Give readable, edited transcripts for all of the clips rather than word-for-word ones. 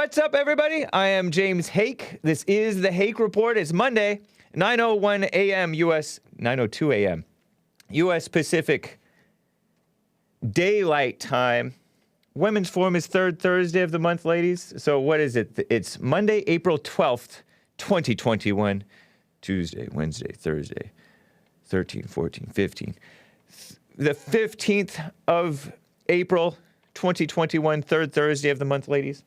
What's up, everybody? I am James Hake. This is the Hake Report. It's Monday, 9:01 a.m. U.S., 9:02 a.m. U.S. Pacific Daylight Time. Women's Forum is third Thursday of the month, ladies. So what is it? It's Monday, April 12th, 2021. Tuesday, Wednesday, Thursday, 13, 14, 15. The 15th of April, 2021, third Thursday of the month, ladies.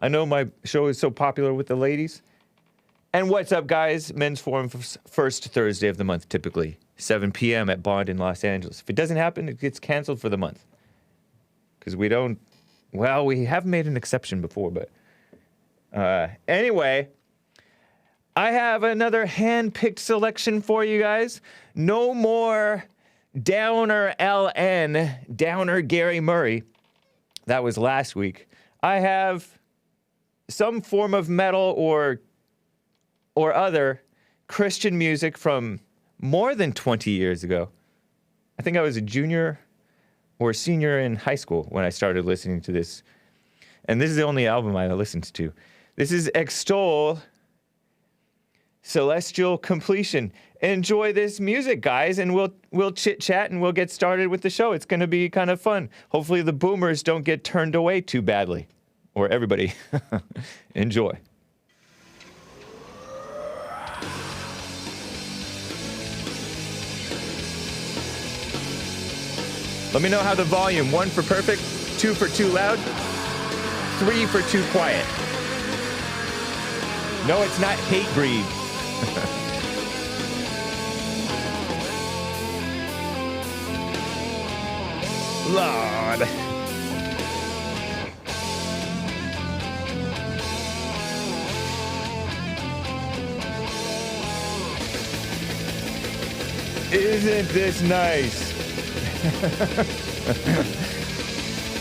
I know my show is so popular with the ladies. And what's up, guys? Men's Forum, first Thursday of the month, typically, 7 p.m. at Bond in Los Angeles. If it doesn't happen, it gets canceled for the month. Because we don't, well, we have made an exception before, but anyway, I have another hand-picked selection for you guys. No more Downer LN, Downer Gary Murray. That was last week. I have some form of metal or other Christian music from more than 20 years ago. I think I was a junior or senior in high school when I started listening to this. And this is the only album I listened to. This is Extol, Celestial Completion. Enjoy this music, guys, and we'll chit-chat and we'll get started with the show. It's going to be kind of fun. Hopefully the boomers don't get turned away too badly. Or everybody. Enjoy. Let me know how the volume, 1 for perfect, 2 for too loud, 3 for too quiet. No, it's not hate breed. Lord. Isn't this nice?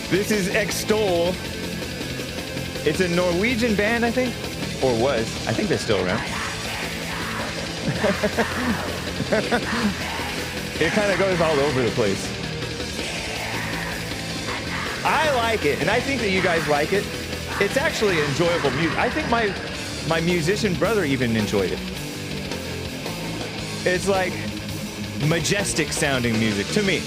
This is Extol. It's a Norwegian band, I think, or was. I think they're still around. It kind of goes all over the place. I like it, and I think that you guys like it. It's actually enjoyable music. I think my musician brother even enjoyed it. It's like majestic sounding music to me.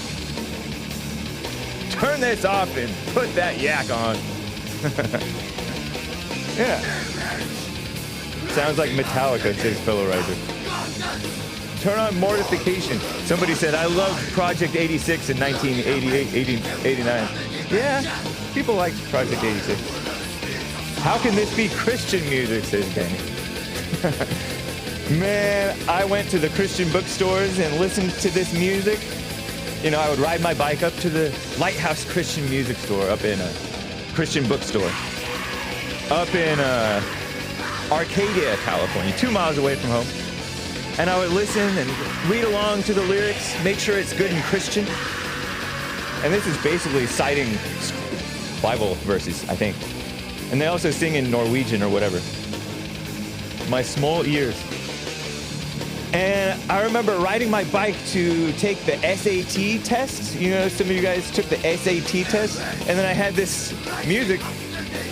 Turn this off and put that yak on. Yeah. Sounds like Metallica, says Fellow Riser. Turn on Mortification. Somebody said, I loved Project 86 in 1988, 89. Yeah, people liked Project 86. How can this be Christian music, says Danny. Man, I went to the Christian bookstores and listened to this music. You know, I would ride my bike up to the Lighthouse Christian Music Store up in a Christian bookstore. Up in Arcadia, California, 2 miles away from home. And I would listen and read along to the lyrics, make sure it's good and Christian. And this is basically citing Bible verses, I think. And they also sing in Norwegian or whatever. My small ears. And I remember riding my bike to take the SAT test. You know, some of you guys took the SAT test. And then I had this music,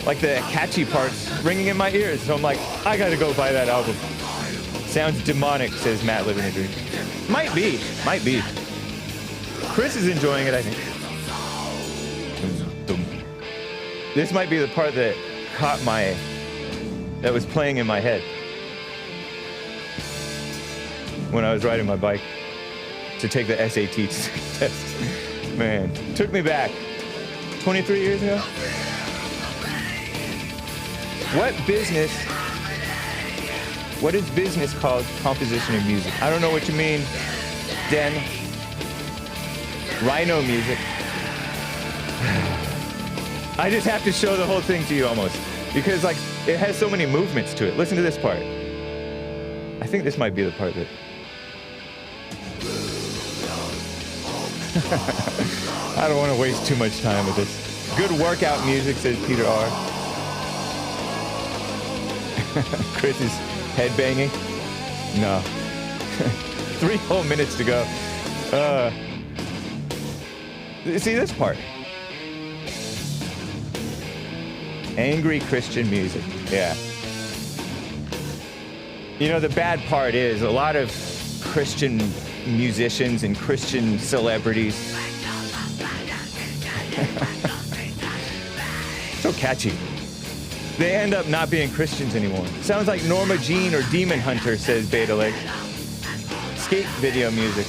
like the catchy parts, ringing in my ears. So I'm like, I gotta go buy that album. Sounds demonic, says Matt Living a Dream. Might be. Chris is enjoying it, I think. This might be the part that that was playing in my head when I was riding my bike to take the SAT test. Man, took me back 23 years ago. What is business called composition of music? I don't know what you mean, Den. Rhino music. I just have to show the whole thing to you almost. Because like, it has so many movements to it. Listen to this part. I think this might be the part that... I don't want to waste too much time with this. Good workout music, says Peter R. Chris is headbanging. No. 3 whole minutes to go. See this part. Angry Christian music. Yeah. You know, the bad part is a lot of Christian musicians and Christian celebrities. So catchy. They end up not being Christians anymore. Sounds like Norma Jean or Demon Hunter, says Beta Leg. Skate video music.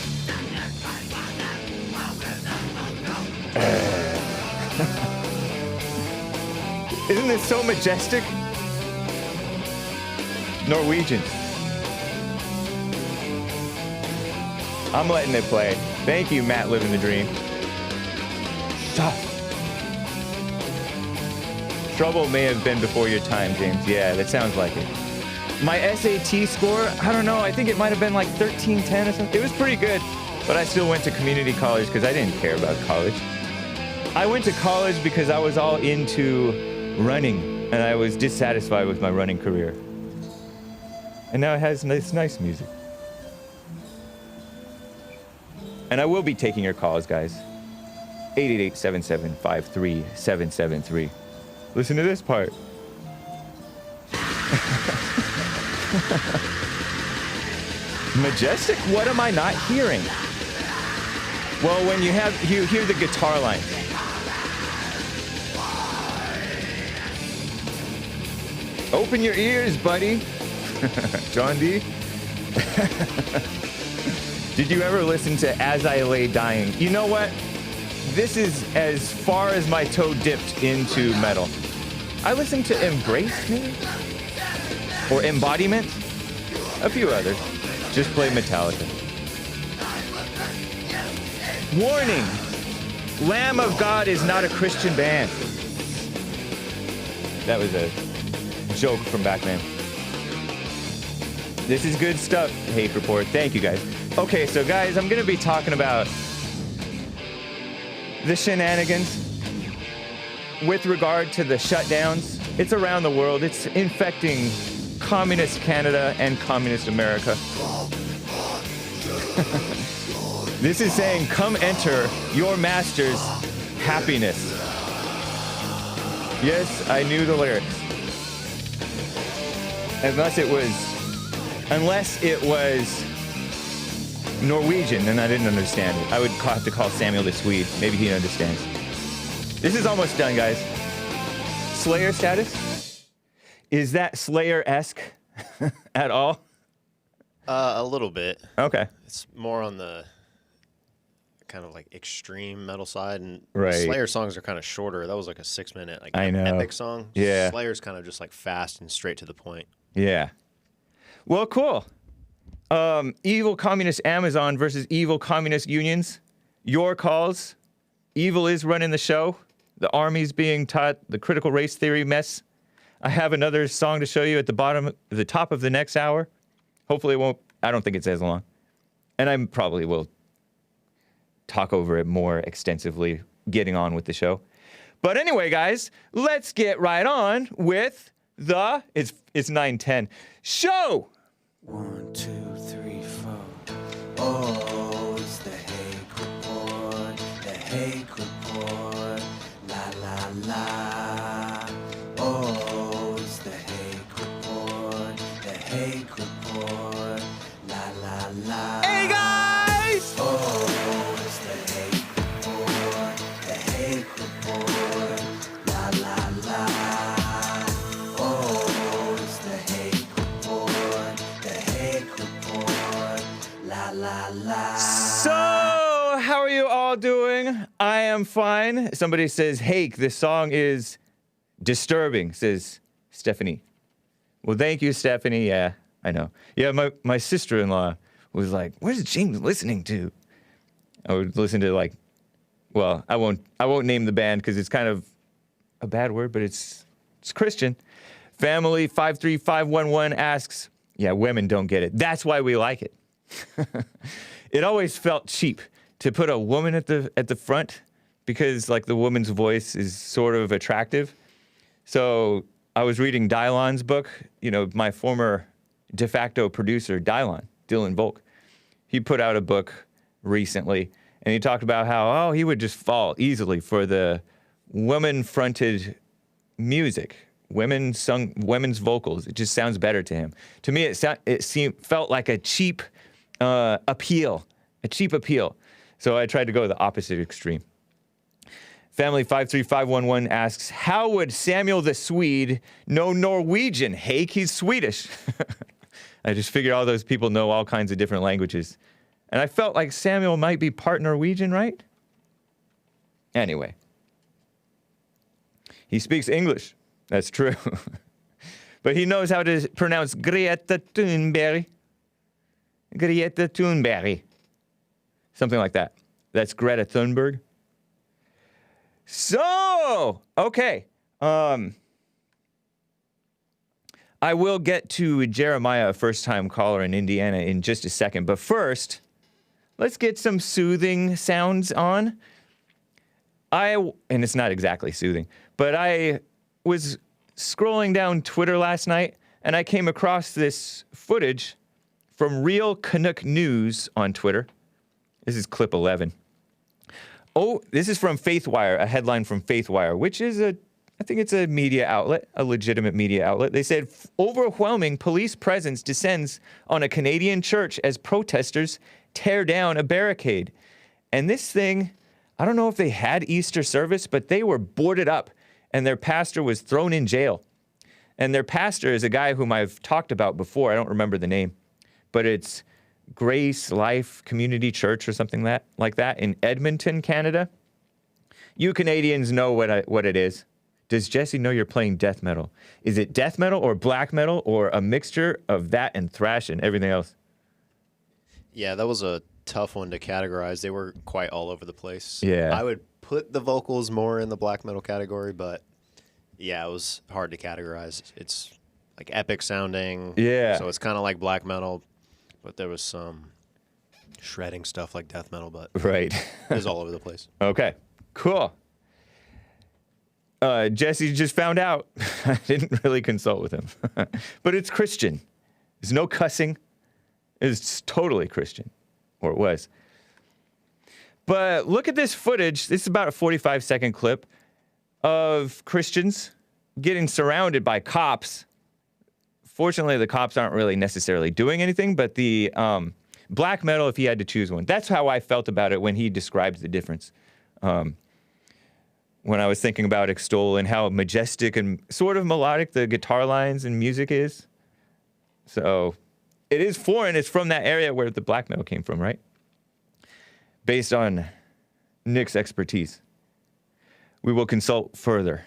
Isn't this so majestic? Norwegian. I'm letting it play. Thank you, Matt, living the dream. Stop. Trouble may have been before your time, James. Yeah, that sounds like it. My SAT score, I don't know, I think it might have been like 1310 or something. It was pretty good, but I still went to community college because I didn't care about college. I went to college because I was all into running, and I was dissatisfied with my running career. And now it has this nice music. And I will be taking your calls, guys. 888-775-3773. Listen to this part. Majestic? What am I not hearing? Well, when you hear the guitar lines. Open your ears, buddy. John D. Did you ever listen to As I Lay Dying? You know what? This is as far as my toe dipped into metal. I listened to Embrace, maybe? Or Embodiment? A few others. Just play Metallica. Warning! Lamb of God is not a Christian band. That was a joke from Batman. This is good stuff, Hake Report. Thank you, guys. Okay, so guys, I'm gonna be talking about the shenanigans with regard to the shutdowns. It's around the world. It's infecting communist Canada and communist America. This is saying, come enter your master's happiness. Yes, I knew the lyrics. Unless it was Norwegian, and I didn't understand it. I would have to call Samuel the Swede. Maybe he understands. This is almost done, guys. Slayer status? Is that Slayer-esque at all? A little bit. Okay. It's more on the kind of like extreme metal side, and right. Slayer songs are kind of shorter. That was like a 6-minute like I know. epic song. Yeah. Slayer's kind of just like fast and straight to the point. Yeah. Well, cool. Evil communist Amazon versus evil communist unions. Your calls. Evil is running the show. The army's being taught the critical race theory mess. I have another song to show you at the top of the next hour. Hopefully it won't, I don't think it's as long. And I probably will talk over it more extensively, getting on with the show. But anyway, guys, let's get right on with it's 9:10 show. 1, 2, 3, 4. Oh, it's the Hake Report, the Hake Report, la la la. Oh, it's the Hake Report, the Hake Report, la la la. Hey guys! Oh, it's the Hake Report, the Hake Report, la la la. Oh, it's the Hake Report, the Hake Report, la la la. So, how are you all doing? I am fine. Somebody says, Hake, this song is disturbing, says Stephanie. Well, thank you, Stephanie. Yeah, I know. Yeah, my sister-in-law was like, what is James listening to? I would listen to well, I won't name the band because it's kind of a bad word, but it's Christian. Family 53511 asks, yeah, women don't get it. That's why we like it. It always felt cheap to put a woman at the front because like the woman's voice is sort of attractive. So I was reading Dylon's book, my former de facto producer, Dylan Volk. He put out a book recently and he talked about how, he would just fall easily for the woman-fronted music. Women sung women's vocals. It just sounds better to him. To me, it felt like a cheap appeal. A cheap appeal. So I tried to go the opposite extreme. Family 53511 asks, how would Samuel the Swede know Norwegian? Hake, he's Swedish. I just figured all those people know all kinds of different languages. And I felt like Samuel might be part Norwegian, right? Anyway. He speaks English. That's true. But he knows how to pronounce Greta Thunberg. Greta Thunberg. Something like that. That's Greta Thunberg. So, okay. I will get to Jeremiah, a first-time caller in Indiana, in just a second. But first, let's get some soothing sounds on. And it's not exactly soothing, but I was scrolling down Twitter last night, and I came across this footage from Real Canuck News on Twitter. This is clip 11. Oh, this is from Faithwire, a headline from Faithwire, which is I think it's a media outlet, a legitimate media outlet. They said, overwhelming police presence descends on a Canadian church as protesters tear down a barricade. And this thing, I don't know if they had Easter service, but they were boarded up, and their pastor was thrown in jail. And their pastor is a guy whom I've talked about before. I don't remember the name, but it's Grace Life Community Church or something like that in Edmonton, Canada. You Canadians know what it is. Does Jesse know you're playing death metal? Is it death metal or black metal or a mixture of that and thrash and everything else? Yeah, that was a tough one to categorize. They were quite all over the place. Yeah. I would put the vocals more in the black metal category, but yeah, it was hard to categorize. It's like epic sounding. Yeah. So it's kind of like black metal, but there was some shredding stuff like death metal, but right. It was all over the place. Okay, cool. Jesse just found out. I didn't really consult with him. But it's Christian. There's no cussing. It's totally Christian. Or it was. But look at this footage. This is about a 45-second clip of Christians getting surrounded by cops. Fortunately, the cops aren't really necessarily doing anything, but the black metal, if he had to choose one. That's how I felt about it when he described the difference. When I was thinking about Extol and how majestic and sort of melodic the guitar lines and music is. So it is foreign. It's from that area where the black metal came from, right? Based on Nick's expertise. We will consult further.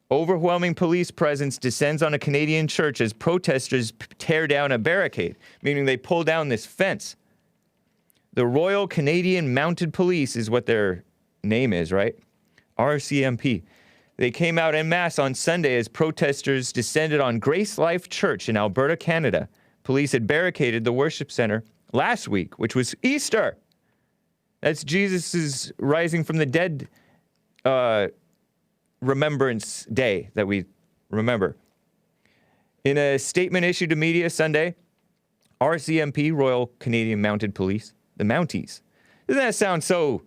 Overwhelming police presence descends on a Canadian church as protesters tear down a barricade, meaning they pull down this fence. The Royal Canadian Mounted Police is what their name is, right? RCMP. They came out en masse on Sunday as protesters descended on Grace Life Church in Alberta, Canada. Police had barricaded the worship center last week, which was Easter. That's Jesus' rising from the dead Remembrance Day that we remember. In a statement issued to media Sunday, RCMP, Royal Canadian Mounted Police, the Mounties. Doesn't that sound so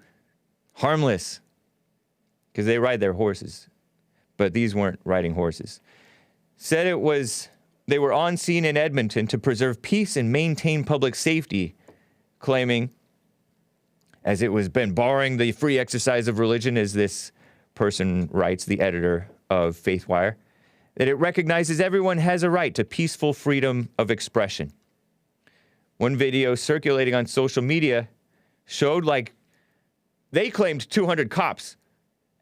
harmless? Because they ride their horses. But these weren't riding horses. Said they were on scene in Edmonton to preserve peace and maintain public safety, claiming, as it was been barring the free exercise of religion, as this person writes, the editor of Faithwire, that it recognizes everyone has a right to peaceful freedom of expression. One video circulating on social media showed they claimed 200 cops.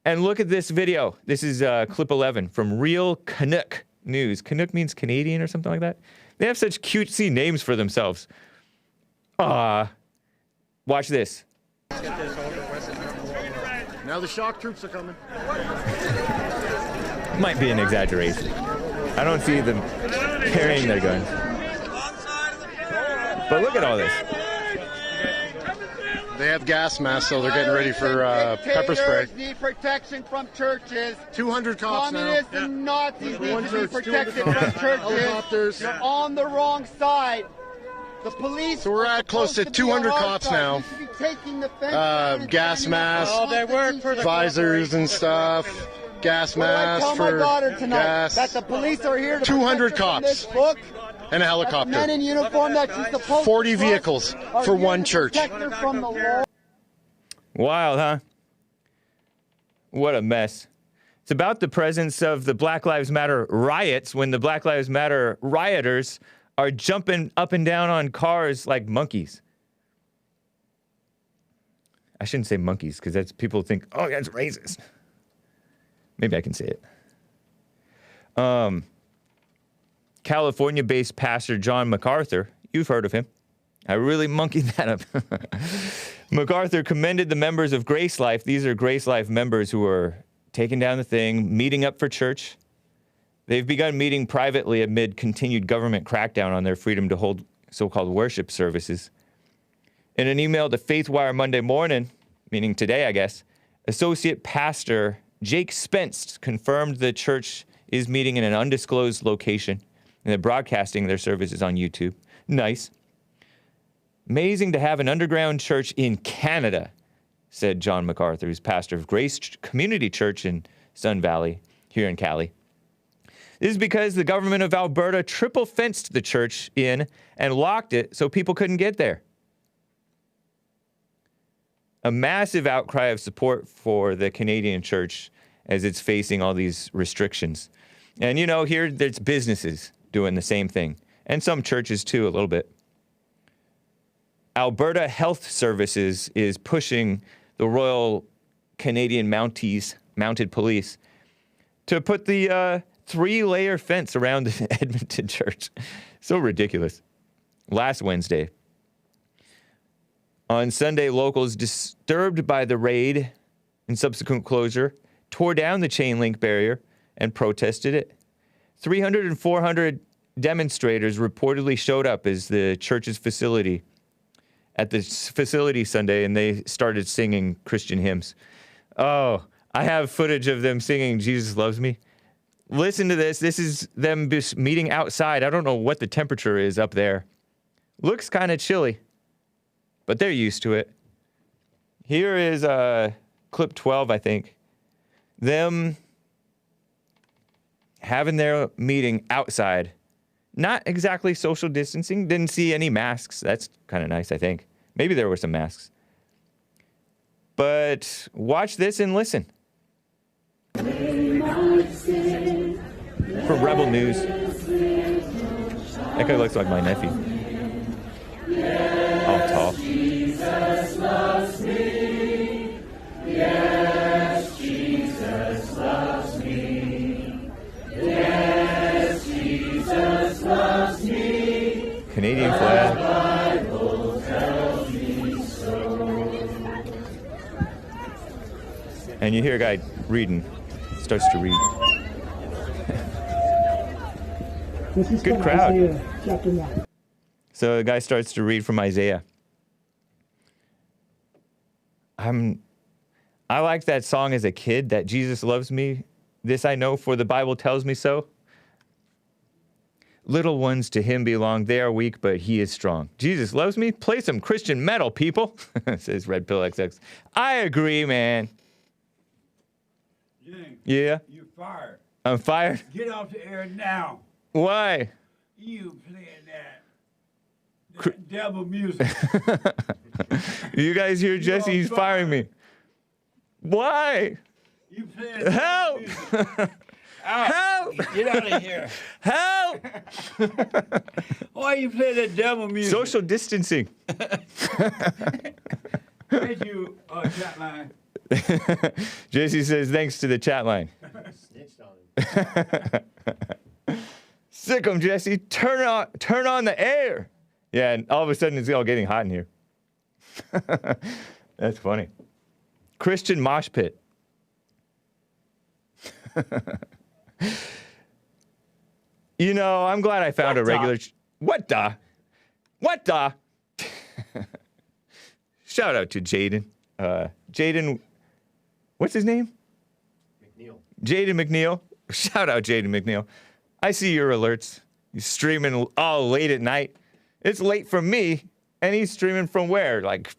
And look at this video. This is clip 11 from Real Canuck News. Canuck means Canadian or something like that. They have such cutesy names for themselves. Watch this. Now the shock troops are coming. Might be an exaggeration. I don't see them carrying their guns. But look at all this. They have gas masks, so they're getting ready for pepper spray. Need protection from churches. 200 cops Communists now. and Nazis need to be 200 protected cops. from churches. Helicopters. You're on the wrong side. The police. So we're at close to 200 cops now. Gas masks, they work for the visors and stuff. Gas masks tell my for daughter tonight gas. that the police are here to 200 protect her from this cops. book. And a Men helicopter. in uniform that she's supposed 40 to trust vehicles are for here one to church. protect her from the law. Wild, huh? What a mess. It's about the presence of the Black Lives Matter riots when the Black Lives Matter rioters are jumping up and down on cars like monkeys. I shouldn't say monkeys because that's people think, oh, that's racist. Maybe I can say it. California-based pastor John MacArthur, you've heard of him. I really monkeyed that up. MacArthur commended the members of Grace Life. These are Grace Life members who are taking down the thing, meeting up for church. They've begun meeting privately amid continued government crackdown on their freedom to hold so-called worship services. In an email to FaithWire Monday morning, meaning today, I guess, Associate Pastor Jake Spence confirmed the church is meeting in an undisclosed location and they're broadcasting their services on YouTube. Nice. Amazing to have an underground church in Canada, said John MacArthur, who's pastor of Grace Community Church in Sun Valley, here in Cali. This is because the government of Alberta triple fenced the church in and locked it so people couldn't get there. A massive outcry of support for the Canadian church as it's facing all these restrictions. And you know, here there's businesses doing the same thing, and some churches too, a little bit. Alberta Health Services is pushing the Royal Canadian Mounted Police to put the 3-layer fence around the Edmonton church. So ridiculous. Last Wednesday. On Sunday, locals disturbed by the raid and subsequent closure tore down the chain link barrier and protested it. 300 and 400 demonstrators reportedly showed up as the church's facility at the facility Sunday, and they started singing Christian hymns. Oh, I have footage of them singing Jesus Loves Me. Listen to this. This is them just meeting outside. I don't know what the temperature is up there. Looks kind of chilly, but they're used to it. Here is clip 12, I think. Them having their meeting outside. Not exactly social distancing. Didn't see any masks. That's kind of nice, I think. Maybe there were some masks. But watch this and listen. For Rebel News. That guy looks like my nephew. All tall. Jesus loves me. Yes, Jesus loves me. Yes, Jesus loves me. Canadian flag. The Bible tells me so. And you hear a guy reading. Starts to read. Good crowd. Isaiah, chapter 1. So the guy starts to read from Isaiah. I liked that song as a kid, that Jesus loves me. This I know, for the Bible tells me so. Little ones to him belong. They are weak, but he is strong. Jesus loves me. Play some Christian metal, people, says Red Pill XX. I agree, man. James, Yeah? you're fired. I'm fired? Get off the air now. Why? You playing that devil music. You guys hear Jesse? He's firing me. Why? You playing that Help! music. Help! Get out of here. Help! Why you playing that devil music? Social distancing. Thank you, chat line. Jesse says thanks to the chat line. Snitched on him. Sick 'em, Jesse. Turn on the air. Yeah, and all of a sudden it's all getting hot in here. That's funny. Christian mosh pit. You know, I'm glad I found a regular. What the? Shout out to Jaden. Jaden, what's his name? McNeil. Jaden McNeil. Shout out Jaden McNeil. I see your alerts. You're streaming all late at night. It's late for me, and he's streaming from where? Like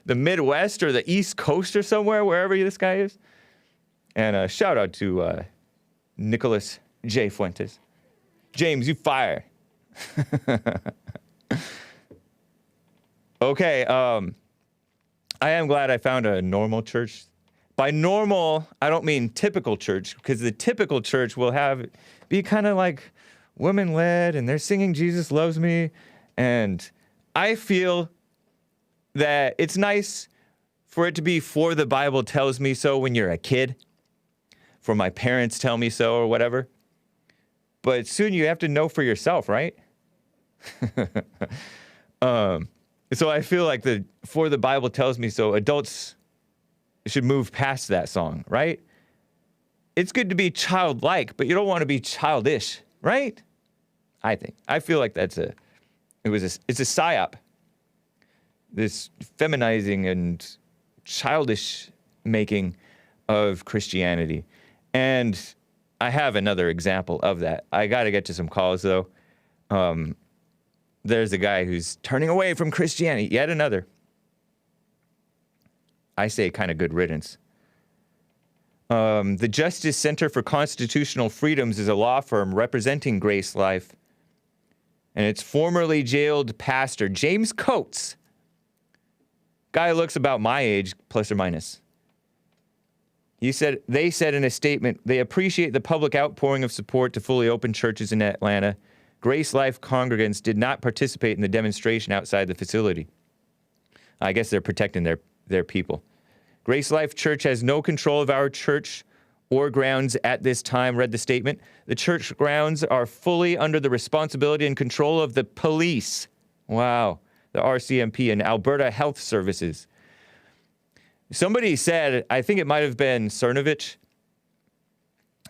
the Midwest or the East Coast or somewhere, wherever this guy is. And shout out to Nicholas J. Fuentes. James, you fire. Okay, I am glad I found a normal church. By normal, I don't mean typical church, because the typical church will be kind of like women-led, and they're singing Jesus Loves Me, and I feel that it's nice for it to be for the Bible tells me so when you're a kid, for my parents tell me so or whatever, but soon you have to know for yourself, right? So I feel like for the Bible tells me so, adults should move past that song, right? It's good to be childlike, but you don't want to be childish, right? I feel like it's a psyop. This feminizing and childish making of Christianity. And I have another example of that. I got to get to some calls, though. There's a guy who's turning away from Christianity. Yet another. I say kind of good riddance. The Justice Center for Constitutional Freedoms is a law firm representing Grace Life. And its formerly jailed pastor, James Coates. Guy looks about my age, plus or minus. They said in a statement, they appreciate the public outpouring of support to fully open churches in Atlanta. Grace Life congregants did not participate in the demonstration outside the facility. I guess they're protecting their people. Grace Life Church has no control of our church or grounds at this time, read the statement. The church grounds are fully under the responsibility and control of the police. Wow. The RCMP and Alberta Health Services. Somebody said, I think it might have been Cernovich,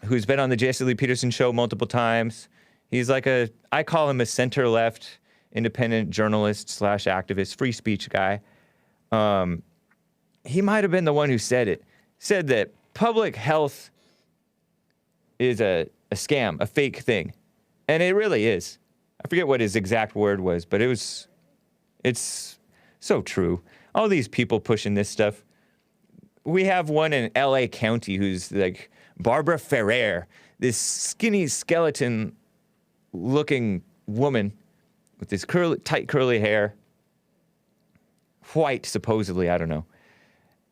who's been on the Jesse Lee Peterson show multiple times. He's like I call him a center-left, independent journalist / activist, free speech guy. He might have been the one who said that public health is a scam, a fake thing. And it really is. I forget what his exact word was, but it's so true. All these people pushing this stuff. We have one in LA County who's like Barbara Ferrer, this skinny skeleton looking woman with this tight curly hair. White, supposedly, I don't know.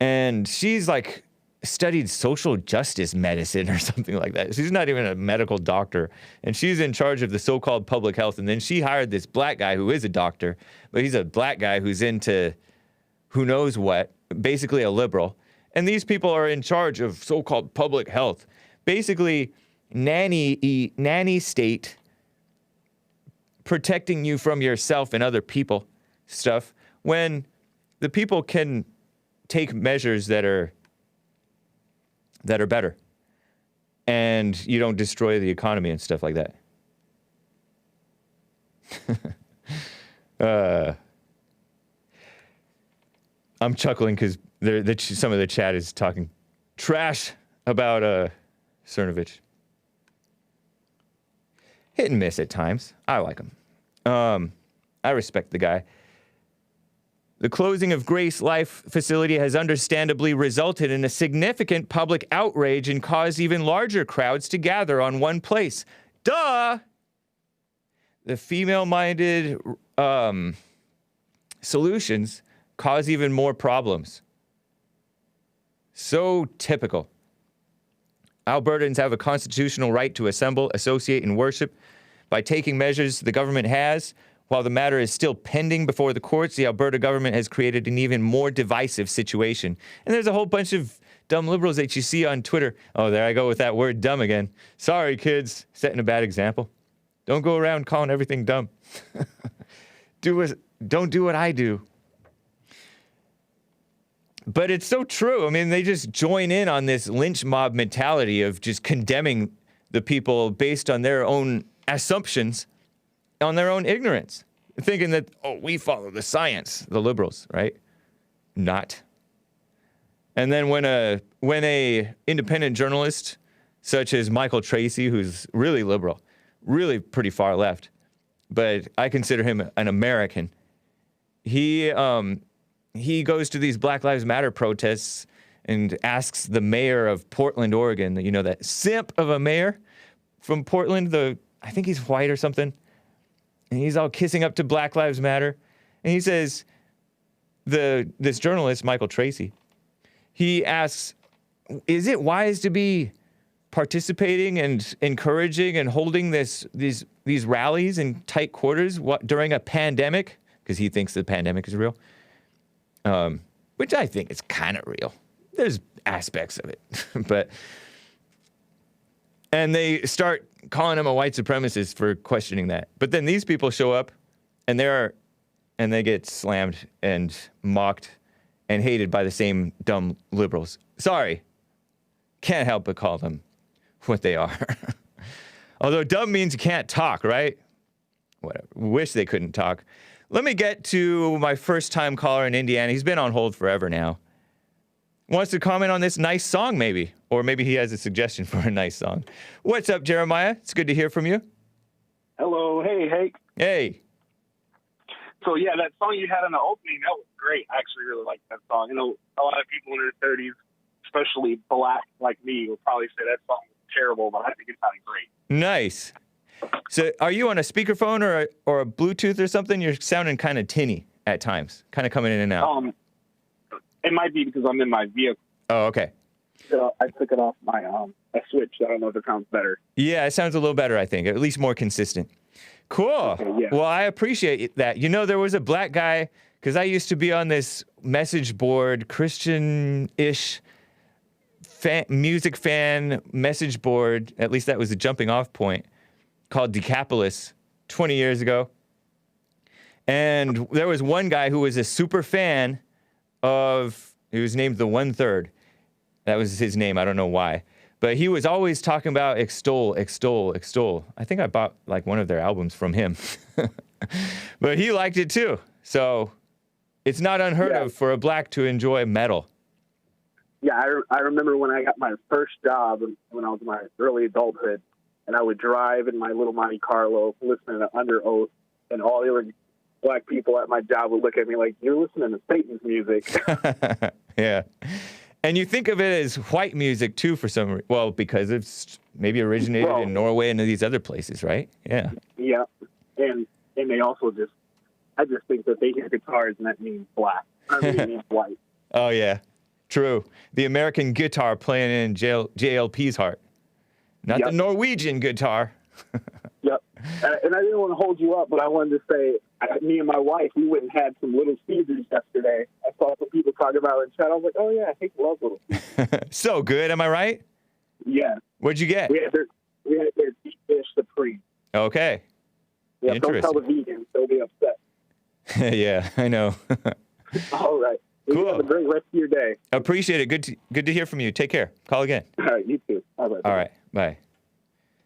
And she's like studied social justice medicine or something like that. She's not even a medical doctor. And she's in charge of the so-called public health. And then she hired this black guy who is a doctor, but he's a black guy who's into who knows what, basically a liberal. And these people are in charge of so-called public health. Basically, nanny state, protecting you from yourself and other people stuff, when the people can take measures that are better, and you don't destroy the economy and stuff like that. I'm chuckling because some of the chat is talking trash about Cernovich. Hit and miss at times. I like him. I respect the guy. The closing of Grace Life facility has understandably resulted in a significant public outrage and caused even larger crowds to gather on one place. Duh! The female-minded solutions cause even more problems. So typical. Albertans have a constitutional right to assemble, associate, and worship. By taking measures the government has, while the matter is still pending before the courts, the Alberta government has created an even more divisive situation. And there's a whole bunch of dumb liberals that you see on Twitter. Oh, there I go with that word dumb again. Sorry, kids. Setting a bad example. Don't go around calling everything dumb. Don't do what I do. But it's so true. I mean, they just join in on this lynch mob mentality of just condemning the people based on their own assumptions, on their own ignorance, thinking that, oh, we follow the science, the liberals, right? Not. And then when a independent journalist such as Michael Tracy, who's really liberal, really pretty far left, but I consider him an American. He goes to these Black Lives Matter protests and asks the mayor of Portland, Oregon, you know, that simp of a mayor from Portland, I think he's white or something, and he's all kissing up to Black Lives Matter. And he says, this journalist, Michael Tracy, he asks, is it wise to be participating and encouraging and holding these rallies in tight quarters during a pandemic? Because he thinks the pandemic is real, which I think is kind of real. There's aspects of it, and they start calling him a white supremacist for questioning that. But then these people show up, and they get slammed and mocked and hated by the same dumb liberals. Sorry, can't help but call them what they are. Although dumb means you can't talk, right? Whatever. Wish they couldn't talk. Let me get to my first-time caller in Indiana. He's been on hold forever now. Wants to comment on this nice song, maybe. Or maybe he has a suggestion for a nice song. What's up, Jeremiah? It's good to hear from you. Hello. Hey, Hake. Hey. So, yeah, that song you had in the opening, that was great. I actually really liked that song. You know, a lot of people in their 30s, especially black like me, will probably say that song was terrible, but I think it sounded great. Nice. So are you on a speakerphone or a Bluetooth or something? You're sounding kind of tinny at times, kind of coming in and out. It might be because I'm in my vehicle. Oh, okay. So I took it off my I switched. I don't know if it sounds better. Yeah, it sounds a little better, I think. At least more consistent. Cool. Okay, yeah. Well, I appreciate that. You know, there was a black guy, because I used to be on this message board, Christian-ish music fan message board. At least that was the jumping off point, called Decapolis 20 years ago. And there was one guy who was a super fan of, he was named the 1/3. That was his name. I don't know why. But he was always talking about Extol, Extol, Extol. I think I bought like one of their albums from him. But he liked it too. So it's not unheard of for a black to enjoy metal. Yeah, I remember when I got my first job when I was in my early adulthood, and I would drive in my little Monte Carlo listening to Under Oath, and all the other black people at my job would look at me like, you're listening to Satan's music. Yeah. And you think of it as white music, too, for some reason. Well, because it's maybe originated in Norway and these other places, right? Yeah. Yeah. And they also I just think that they hear guitars and that means black. I mean, it means white. Oh, yeah. True. The American guitar playing in JLP's heart. Not the Norwegian guitar. Yep. And I didn't want to hold you up, but I wanted to say, me and my wife, we went and had some Little Caesars yesterday. I saw some people talking about it in chat. I was like, oh, yeah, I think love Little Caesars. So good, am I right? Yeah. What'd you get? We had their deep dish supreme. Okay. Yeah, don't tell the vegans. They'll be upset. Yeah, I know. All right. Cool. Have a great rest of your day. Appreciate it. Good to hear from you. Take care. Call again. All right, you too. All right. Bye.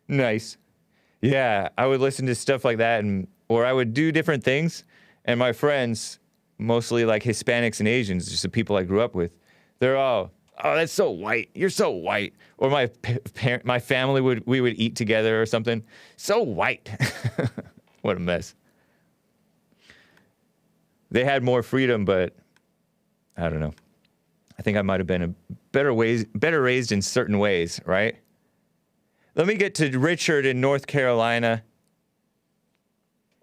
Nice. Yeah, I would listen to stuff like that, or I would do different things, and my friends, mostly like Hispanics and Asians, just the people I grew up with, they're all, oh, that's so white. You're so white. Or my family we would eat together or something. So white. What a mess. They had more freedom, but I don't know. I think I might have been better raised in certain ways, right? Let me get to Richard in North Carolina.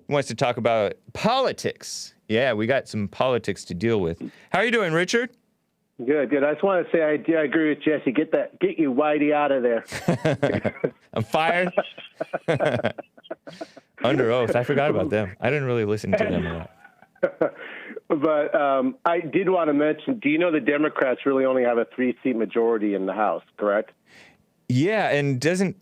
He wants to talk about politics. Yeah, we got some politics to deal with. How are you doing, Richard? Good. I just want to say I agree with Jesse. Get you Whitey out of there. I'm fired. Under Oath. I forgot about them. I didn't really listen to them a lot. But I did want to mention, do you know the Democrats really only have a 3-seat majority in the House, correct? Yeah, and don't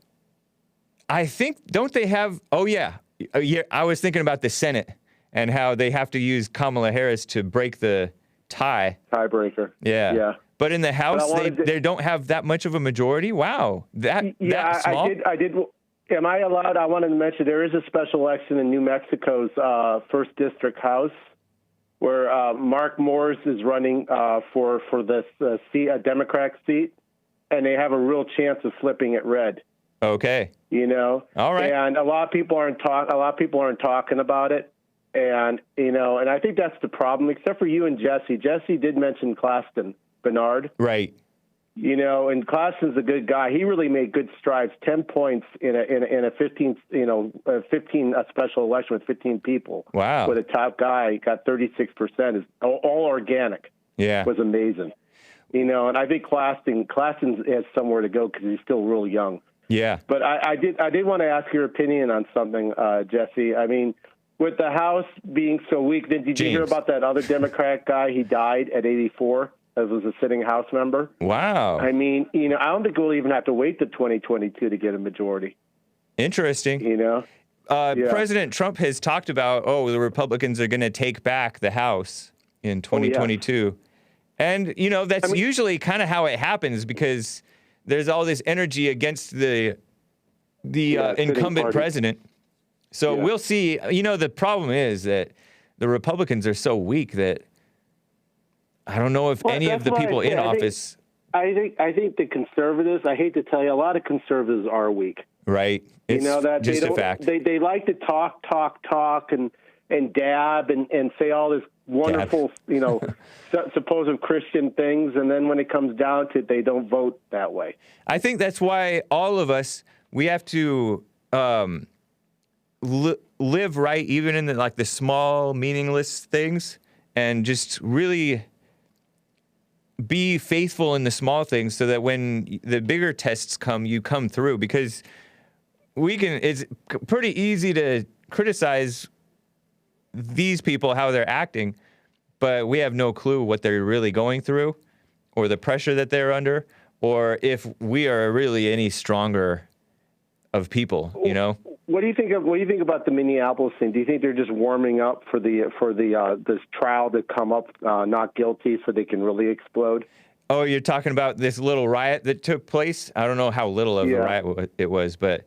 they have, I was thinking about the Senate and how they have to use Kamala Harris to break the tiebreaker. Yeah. But in the House, they don't have that much of a majority? Wow. That small? I did. Am I allowed? I wanted to mention there is a special election in New Mexico's 1st District House where Mark Moores is running for this seat, a Democratic seat, and they have a real chance of flipping it red. Okay. You know, All right. And a lot of people aren't talking about it, and and I think that's the problem. Except for you and Jesse. Jesse did mention Claston Bernard, Right. And Claston's a good guy. He really made good strides. 10 points in a 15 a special election with 15 people. Wow. With a top guy, got 36%. Is all organic. Yeah. Was amazing. And I think Claston has somewhere to go because he's still real young. Yeah. But I did want to ask your opinion on something, Jesse. I mean, with the House being so weak, did you hear about that other Democrat guy? He died at 84 as was a sitting House member. Wow. I mean, I don't think we'll even have to wait to 2022 to get a majority. Interesting. President Trump has talked about, the Republicans are going to take back the House in 2022. And, that's usually kind of how it happens because there's all this energy against the incumbent president. So we'll see. The problem is that the Republicans are so weak that I don't know if any of the people in office. I think the conservatives, I hate to tell you, a lot of conservatives are weak. Right. It's that just a fact. They like to talk and dab and say all this wonderful, supposed Christian things, and then when it comes down to it, they don't vote that way. I think that's why all of us, we have to live right, even in the small, meaningless things, and just really be faithful in the small things so that when the bigger tests come, you come through. Because it's pretty easy to criticize these people, how they're acting, but we have no clue what they're really going through or the pressure that they're under, or if we are really any stronger of people, What do you think about the Minneapolis thing? Do you think they're just warming up for this trial to come up not guilty so they can really explode? Oh, you're talking about this little riot that took place? I don't know how little of a riot it was, but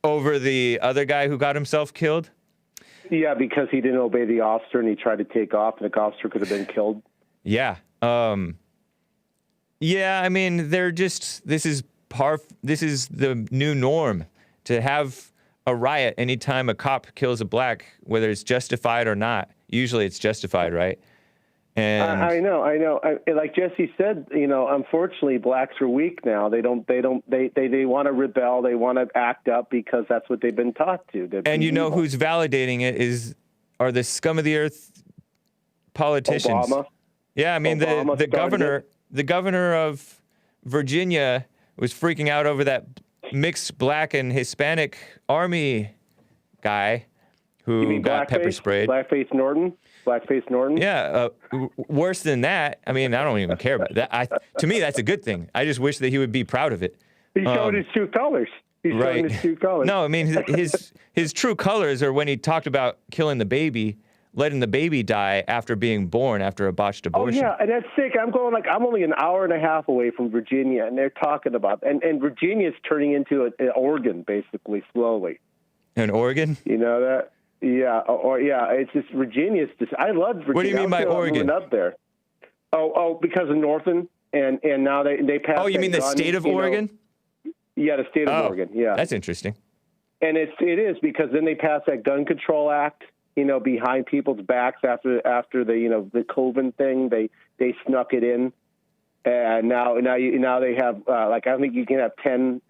over the other guy who got himself killed? Yeah, because he didn't obey the officer and he tried to take off, and the officer could have been killed. Yeah. I mean, this is the new norm to have a riot anytime a cop kills a black, whether it's justified or not. Usually it's justified, right? And I know. Like Jesse said, unfortunately, blacks are weak now. They want to rebel. They want to act up because that's what they've been taught to. And who's validating it are the scum of the earth politicians. Obama. Yeah, I mean the governor of Virginia was freaking out over that mixed black and Hispanic Army guy who got pepper sprayed. Blackface Norton? Yeah, worse than that. I mean, I don't even care about that. To me, that's a good thing. I just wish that he would be proud of it. He showed his true colors. No, I mean, his true colors are when he talked about killing the baby, letting the baby die after being born after a botched abortion. Oh, yeah, and that's sick. I'm only an hour and a half away from Virginia, and they're talking about, and Virginia's turning into an Oregon, basically, slowly. An Oregon? You know that? Yeah, it's just Virginia's just. I love Virginia. What do you mean by Oregon? Up there. Oh, because of Northern, and now they passed. Oh, you mean the state of Oregon? Yeah, the state of Oregon. Yeah, that's interesting. And it is because then they passed that Gun Control Act. Behind people's backs after the COVID thing, they snuck it in, and now they have I think you can have 10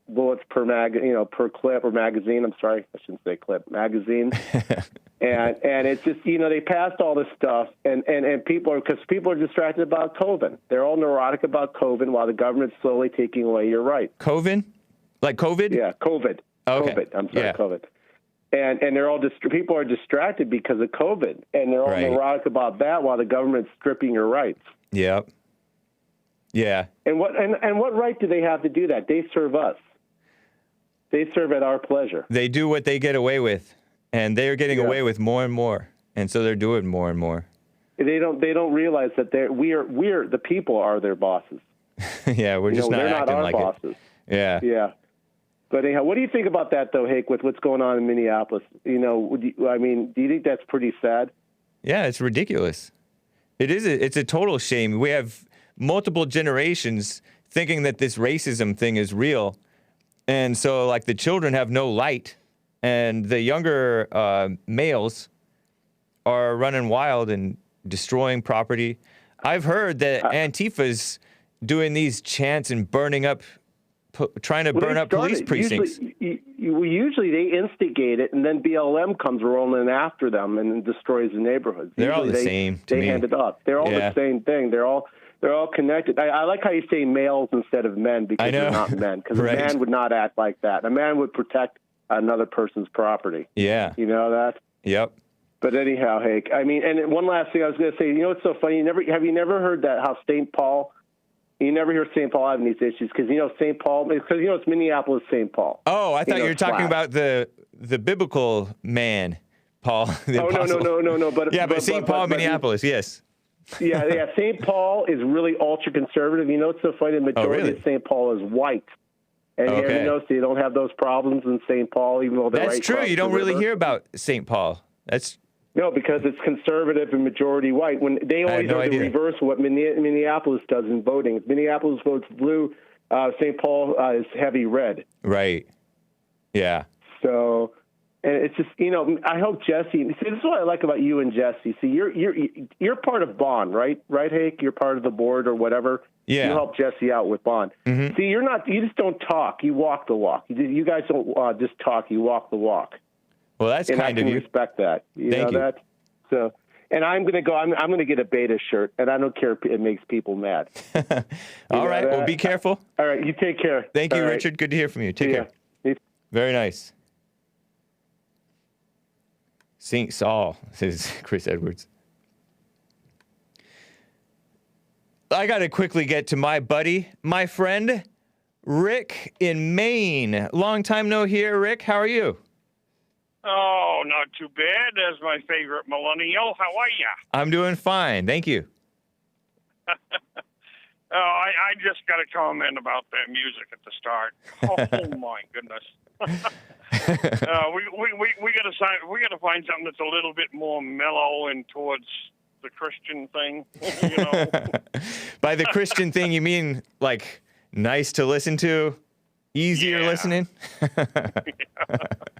bullets per clip or magazine. I'm sorry, I shouldn't say clip, magazine. and it's just they passed all this stuff, and people are distracted about COVID. They're all neurotic about COVID while the government's slowly taking away your rights. COVID, like COVID? Yeah, COVID. Okay. COVID. I'm sorry, COVID. And they're all people are distracted because of COVID, and they're all neurotic about that while the government's stripping your rights. Yep. Yeah. And what right do they have to do that? They serve us. They serve at our pleasure. They do what they get away with, and they're getting away with more and more, and so they're doing more and more. They don't realize that we're the people are their bosses. Yeah, we're just not they're acting not our like bosses. it. Yeah. Yeah. But anyhow, what do you think about that, though, Hake, with what's going on in Minneapolis? Do you think that's pretty sad? Yeah, it's ridiculous. It is. It's a total shame. We have multiple generations thinking that this racism thing is real, And so, like, the children have no light, and the younger males are running wild and destroying property. I've heard that Antifa's doing these chants and burning up, trying to burn up police precincts. Usually they instigate it, and then BLM comes rolling after them and destroys the neighborhoods. They're all the same to me. They hand it up. They're all the same thing. They're all connected. I like how you say males instead of men because they're not men. Because a man would not act like that. A man would protect another person's property. Yeah. You know that? Yep. But anyhow, Hake, I mean, and one last thing I was going to say, you know what's so funny? Have you never heard that how St. Paul, you never hear St. Paul having these issues because, you know, St. Paul, because, you know, it's Minneapolis, St. Paul. Oh, I thought you were talking about the biblical man, Paul. The apostle. No. But St. Paul, Minneapolis, yes. Yeah. St. Paul is really ultra conservative. You know what's so funny? The majority of St. Paul is white. And you know, so you don't have those problems in St. Paul, even though they're That's true. You don't really hear about St. Paul. No, because it's conservative and majority white. When they always do the reverse of what Minneapolis does in voting. If Minneapolis votes blue, St. Paul is heavy red. Right. Yeah. So, and it's just, you know, I hope Jesse. See, this is what I like about you and Jesse. See, you're part of Bond, right? Right, Hake? You're part of the board or whatever. Yeah. You help Jesse out with Bond. Mm-hmm. See, you're not. You just don't talk. You walk the walk. You guys don't just talk. You walk the walk. Well, that's and kind I of you. Respect that. Thank you. That? So, and I'm going to go. I'm going to get a beta shirt, and I don't care if it makes people mad. All right. Well, be careful. All right. You take care. Thank you, Richard. Good to hear from you. Take care. Very nice. St. Saul, says Chris Edwards. I got to quickly get to my buddy, my friend, Rick in Maine. Long time no hear, Rick. How are you? Oh, not too bad. That's my favorite millennial. How are you? I'm doing fine. Thank you. I just got to comment about that music at the start. Oh, my goodness. We got to find something that's a little bit more mellow and towards the Christian thing. You know? By the Christian thing, you mean like nice to listen to? Easier listening?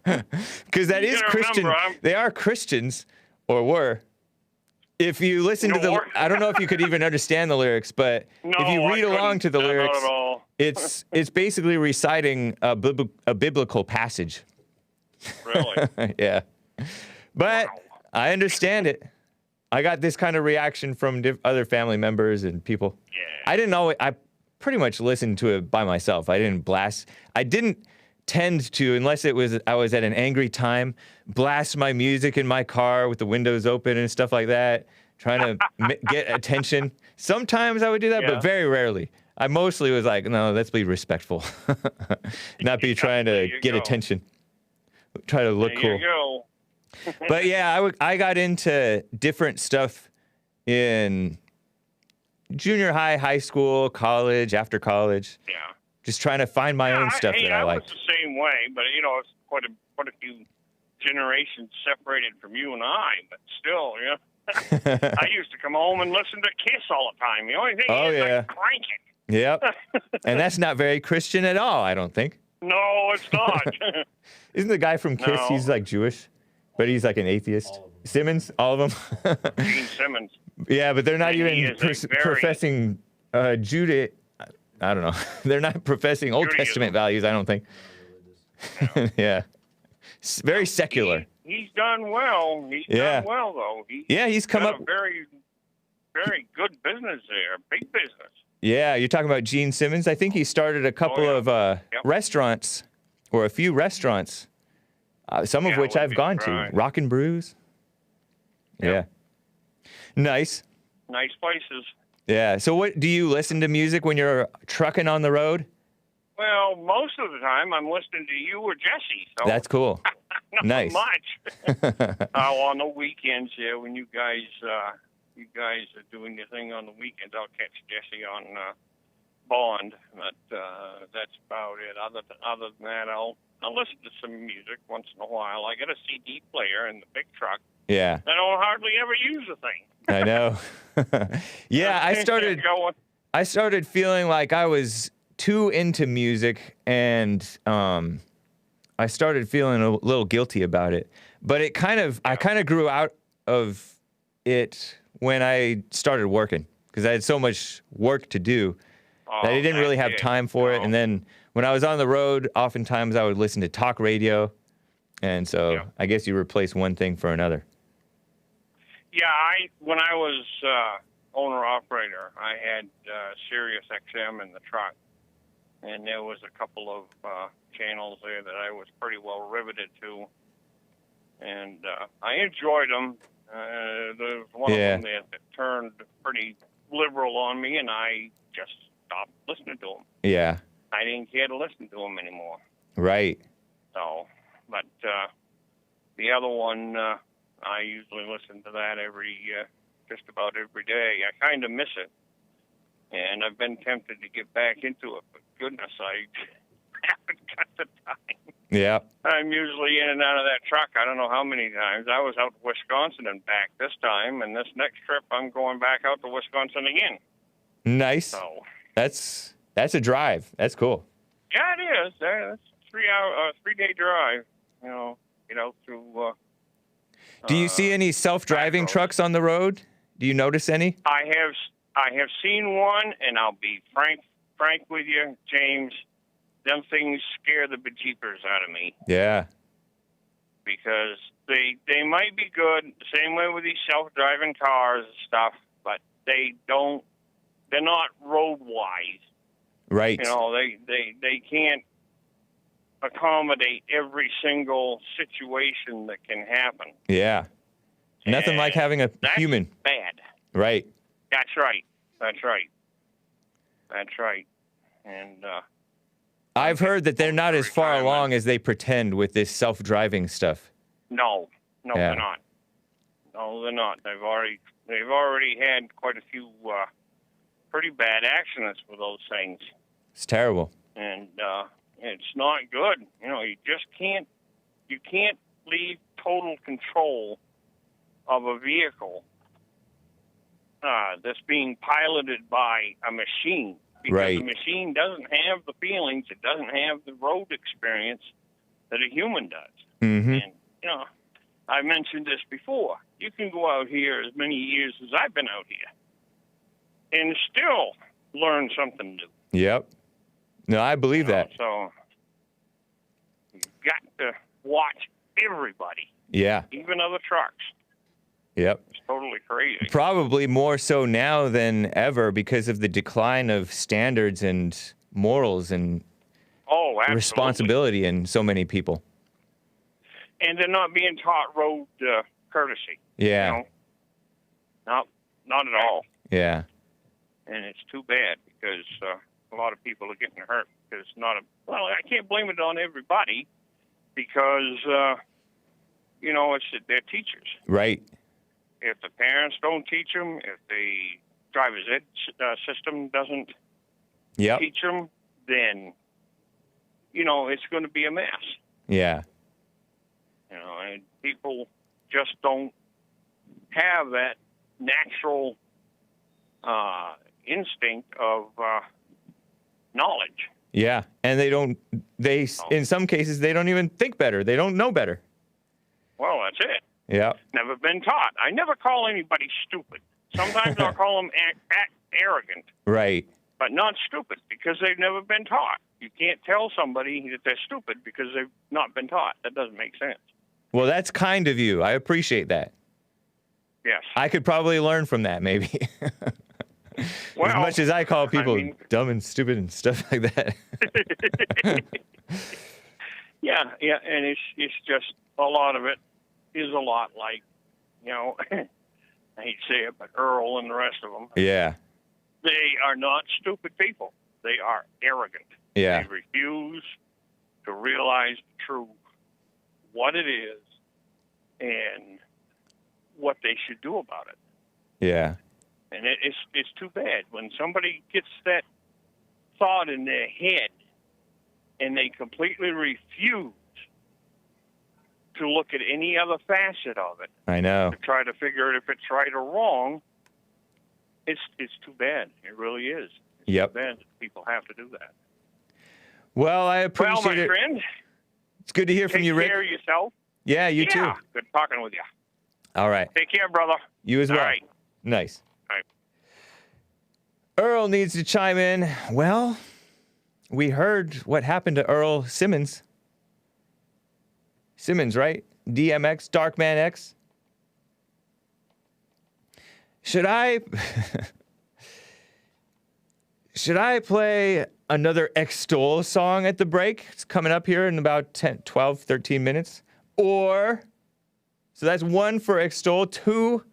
Because that is Christian. They are Christians, or were. If you listen to the, I don't know if you could even understand the lyrics, but if you read along to the lyrics, it's basically reciting a biblical passage. Really? Yeah. But I understand it. I got this kind of reaction from other family members and people. Yeah. I pretty much listened to it by myself. I didn't blast. I didn't tend to, unless I was at an angry time, blast my music in my car with the windows open and stuff like that, trying to get attention. Sometimes I would do that, but very rarely. I mostly was like, no, let's be respectful, not be trying to get attention. Try to look cool. But yeah, I got into different stuff in junior high, high school, college, after college. Yeah. Just trying to find my own stuff that I liked. I was the same way, but you know, it's quite a few generations separated from you and I, but still, you know. I used to come home and listen to Kiss all the time. The only thing is I crank it. Yep. And that's not very Christian at all, I don't think. No, it's not. Isn't the guy from Kiss, he's like Jewish, but he's like an atheist? Simmons, all of them? Gene Simmons. Yeah, but they're not even professing Judah. I don't know. They're not professing Old Testament values, I don't think. Yeah. Very secular. He's done well. He's done well, though. He's come up. A very, very good business there. Big business. Yeah, you're talking about Gene Simmons. I think he started a couple of restaurants, or a few restaurants, some of which I've gone to. Rock and Brews. Yeah. Nice. Nice places. Yeah. So what, do you listen to music when you're trucking on the road? Well, most of the time I'm listening to you or Jesse. So. That's cool. Not nice. much. On the weekends, when you guys are doing your thing on the weekends, I'll catch Jesse on Bond. But that's about it. Other than that, I'll listen to some music once in a while. I got a CD player in the big truck. Yeah. I don't hardly ever use the thing. I know. Yeah, I started feeling like I was too into music, and I started feeling a little guilty about it. But it I kind of grew out of it when I started working, because I had so much work to do that I didn't really have time for it. And then when I was on the road, oftentimes I would listen to talk radio, and so I guess you replace one thing for another. Yeah, when I was owner-operator, I had Sirius XM in the truck, and there was a couple of channels there that I was pretty well riveted to, and I enjoyed them. There was one of them that turned pretty liberal on me, and I just stopped listening to them. Yeah. I didn't care to listen to them anymore. Right. So, but the other one, I usually listen to that just about every day. I kind of miss it, and I've been tempted to get back into it, but goodness, I haven't got the time. Yeah. I'm usually in and out of that truck. I don't know how many times. I was out to Wisconsin and back this time, and this next trip I'm going back out to Wisconsin again. Nice. So that's a drive. That's cool. yeah, it is. That's a 3-day drive. You know, get out to. Do you see any self-driving trucks on the road? Do you notice any? I have seen one, and I'll be frank with you, James. Them things scare the bejeepers out of me. Yeah. Because they might be good, the same way with these self-driving cars and stuff, but they're not road-wise. Right. You know, they can't accommodate every single situation that can happen. Yeah. Nothing like having a human. Bad. Right. That's right. And I've heard that they're not as far along as they pretend with this self-driving stuff. No, they're not. No, they're not. They've already had quite a few pretty bad accidents with those things. It's terrible. And it's not good. You know, you can't leave total control of a vehicle that's being piloted by a machine. Because the machine doesn't have the feelings, it doesn't have the road experience that a human does. Mm-hmm. And, you know, I mentioned this before. You can go out here as many years as I've been out here and still learn something new. Yep. No, I believe that. So you've got to watch everybody. Yeah. Even other trucks. Yep. It's totally crazy. Probably more so now than ever because of the decline of standards and morals and responsibility in so many people. And they're not being taught road courtesy. Yeah. You know? Not at all. Yeah. And it's too bad because a lot of people are getting hurt because I can't blame it on everybody because, it's their teachers. Right. If the parents don't teach them, if the driver's ed system doesn't teach them, then, it's going to be a mess. Yeah. And people just don't have that natural instinct of knowledge. Yeah, and in some cases, they don't even think better. They don't know better. Well, that's it. Yeah. Never been taught. I never call anybody stupid. Sometimes I'll call them arrogant. Right. But not stupid because they've never been taught. You can't tell somebody that they're stupid because they've not been taught. That doesn't make sense. Well, that's kind of you. I appreciate that. Yes. I could probably learn from that, maybe. Well, as much as I call people dumb and stupid and stuff like that. Yeah, and it's just a lot of it is a lot like, I hate to say it, but Earl and the rest of them. Yeah. They are not stupid people. They are arrogant. Yeah. They refuse to realize the truth, what it is, and what they should do about it. Yeah. And it's too bad when somebody gets that thought in their head and they completely refuse to look at any other facet of it. I know. To try to figure out if it's right or wrong. It's too bad. It really is. It's too bad that people have to do that. Well, I Well, appreciate my it. friend, It's good to hear from you, Rick. take care of yourself. Yeah, you too. Yeah, good talking with you. All right. Take care, brother. You as well. All right. Nice. All right. Earl needs to chime in. Well, we heard what happened to Earl Simmons. Simmons, right? DMX, Darkman X. Should I play another Extol song at the break? It's coming up here in about 10, 12, 13 minutes. Or, so that's 1 for Extol, 2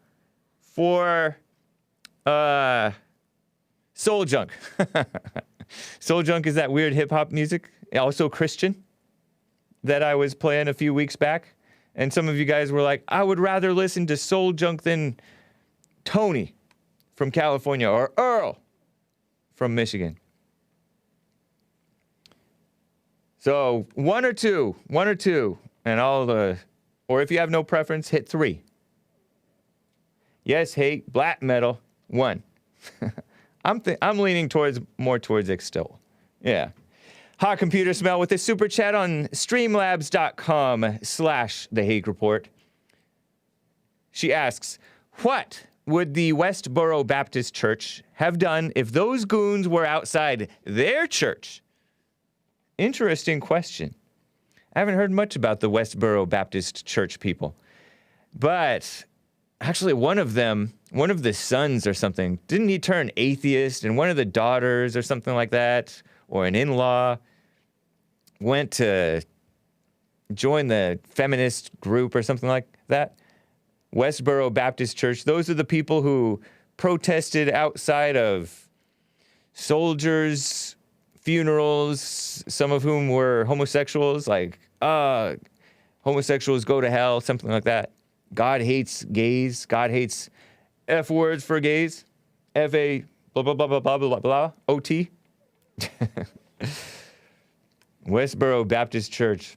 for Soul Junk. Soul Junk is that weird hip-hop music, also Christian, that I was playing a few weeks back. And some of you guys were like, I would rather listen to Soul Junk than Tony from California or Earl from Michigan. So 1 or 2, and or if you have no preference, hit 3. Yes, hate, black metal, 1. I'm leaning more towards Extol. Yeah. Hot Computer Smell with a super chat on streamlabs.com/the Hake Report. She asks, what would the Westboro Baptist Church have done if those goons were outside their church? Interesting question. I haven't heard much about the Westboro Baptist Church people. But actually one of the sons or something, didn't he turn atheist? And one of the daughters or something like that, or an in-law, went to join the feminist group or something like that. Westboro Baptist Church, those are the people who protested outside of soldiers' funerals, some of whom were homosexuals, like, homosexuals go to hell, something like that. God hates gays. God hates F words for gays. F-A blah, blah, blah, blah, blah, blah, blah, O-T. Westboro Baptist Church.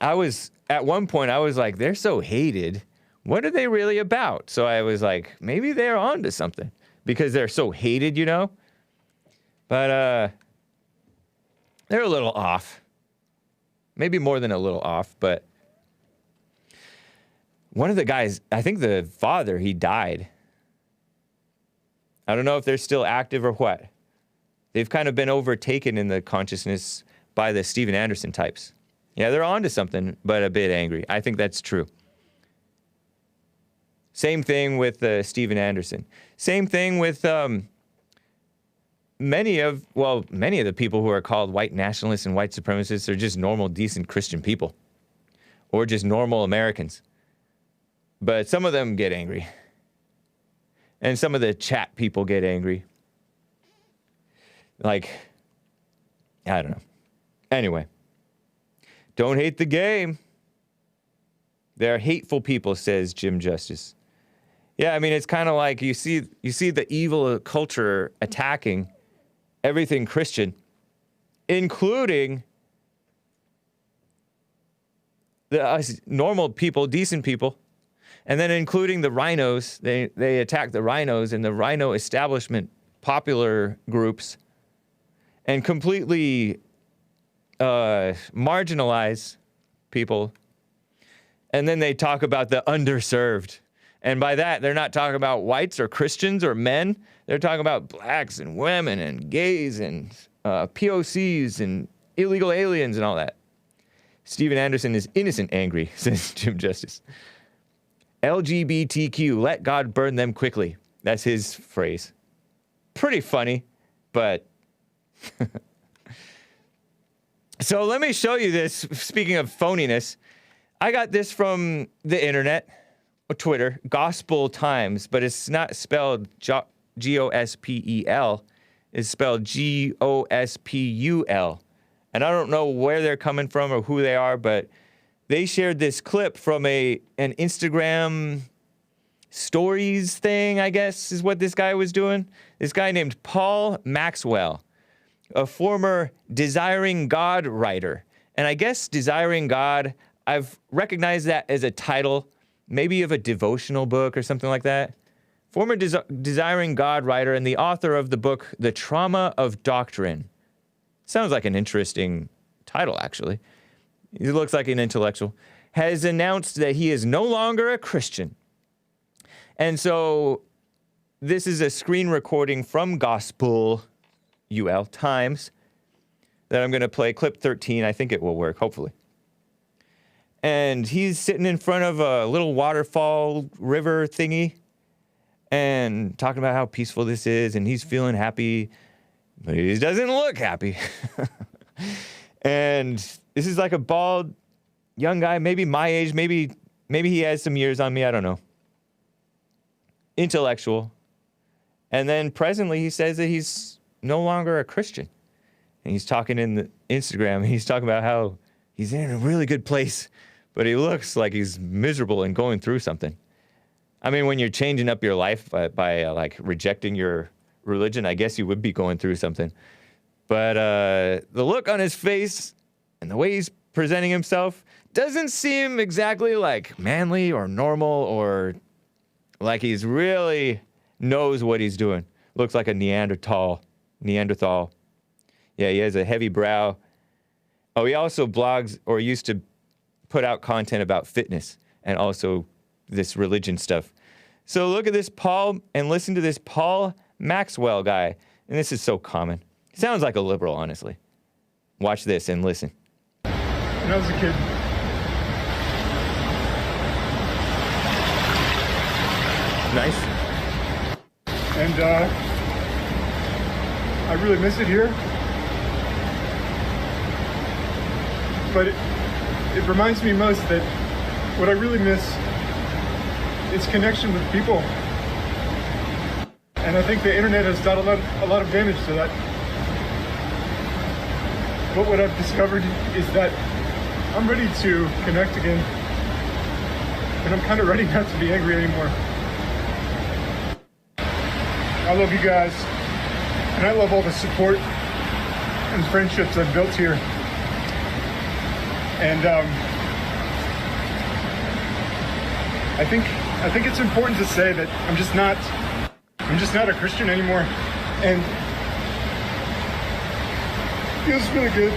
At one point, I was like, they're so hated. What are they really about? So I was like, maybe they're on to something because they're so hated, you know? But they're a little off. Maybe more than a little off, but one of the guys, I think the father, he died. I don't know if they're still active or what. They've kind of been overtaken in the consciousness by the Steven Anderson types. Yeah, they're on to something, but a bit angry. I think that's true. Same thing with Steven Anderson. Same thing with many of the people who are called white nationalists and white supremacists are just normal, decent Christian people. Or just normal Americans. But some of them get angry. And some of the chat people get angry. Like, I don't know. Anyway. Don't hate the game. They're hateful people, says Jim Justice. Yeah, I mean, it's kind of like you see the evil culture attacking everything Christian, including us normal people, decent people, and then including the rhinos. They attack the rhinos and the rhino establishment popular groups and completely marginalize people. And then they talk about the underserved. And by that, they're not talking about whites or Christians or men. They're talking about blacks and women and gays and PoCs and illegal aliens and all that. Steven Anderson is innocent angry, says Jim Justice. LGBTQ, let God burn them quickly. That's his phrase. Pretty funny, but... So let me show you this. Speaking of phoniness, I got this from the internet, or Twitter, Gospel Times, but it's not spelled Gospel. It's spelled Gospul. And I don't know where they're coming from or who they are, but they shared this clip from an Instagram stories thing, I guess, is what this guy was doing. This guy named Paul Maxwell, a former Desiring God writer. And I guess Desiring God, I've recognized that as a title, maybe of a devotional book or something like that. Former Desiring God writer and the author of the book, The Trauma of Doctrine. Sounds like an interesting title, actually. He looks like an intellectual. Has announced that he is no longer a Christian. And so this is a screen recording from Gospel UL Times that I'm going to play. Clip 13. I think it will work, hopefully. And he's sitting in front of a little waterfall river thingy and talking about how peaceful this is, and he's feeling happy, but he doesn't look happy. And this is like a bald young guy, maybe my age, maybe he has some years on me, I don't know. Intellectual. And then presently he says that he's no longer a Christian. And he's talking in the Instagram, and he's talking about how he's in a really good place, but he looks like he's miserable and going through something. I mean, when you're changing up your life by like rejecting your religion, I guess you would be going through something. But the look on his face and the way he's presenting himself doesn't seem exactly like manly or normal or like he's really knows what he's doing. Looks like a Neanderthal. Yeah, he has a heavy brow. Oh, he also blogs or used to put out content about fitness and also this religion stuff. So look at this Paul and listen to this Paul Maxwell guy. And this is so common. Sounds like a liberal, honestly. Watch this and listen. When I was a kid, nice. And I really miss it here. But it reminds me most that what I really miss is connection with people. And I think the internet has done a lot of damage to that. But what I've discovered is that I'm ready to connect again. And I'm kind of ready not to be angry anymore. I love you guys. And I love all the support and friendships I've built here. And I think it's important to say that I'm just not a Christian anymore, and it feels really good.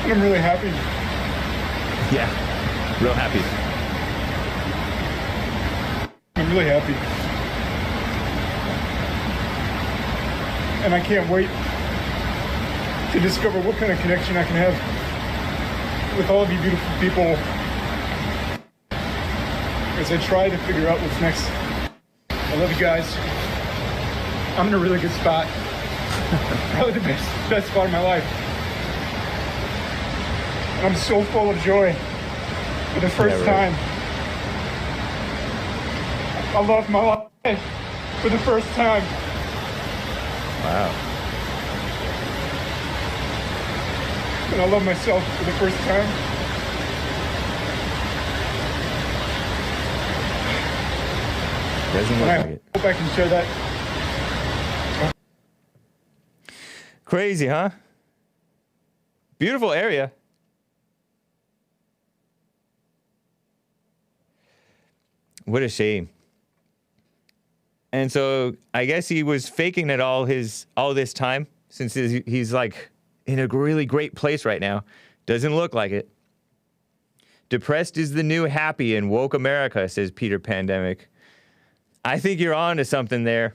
And I'm really happy. Yeah, real happy. I'm really happy. And I can't wait to discover what kind of connection I can have with all of you beautiful people as I try to figure out what's next. I love you guys. I'm in a really good spot. Probably the best spot of my life. And I'm so full of joy for the first time. I love my life for the first time. Wow. And I love myself for the first time. Doesn't look like it. I hope I can share that. Crazy, huh? Beautiful area. What a shame. And so I guess he was faking it all this time, since he's like in a really great place right now. Doesn't look like it. Depressed is the new happy in woke America, says Peter Pandemic. I think you're on to something there.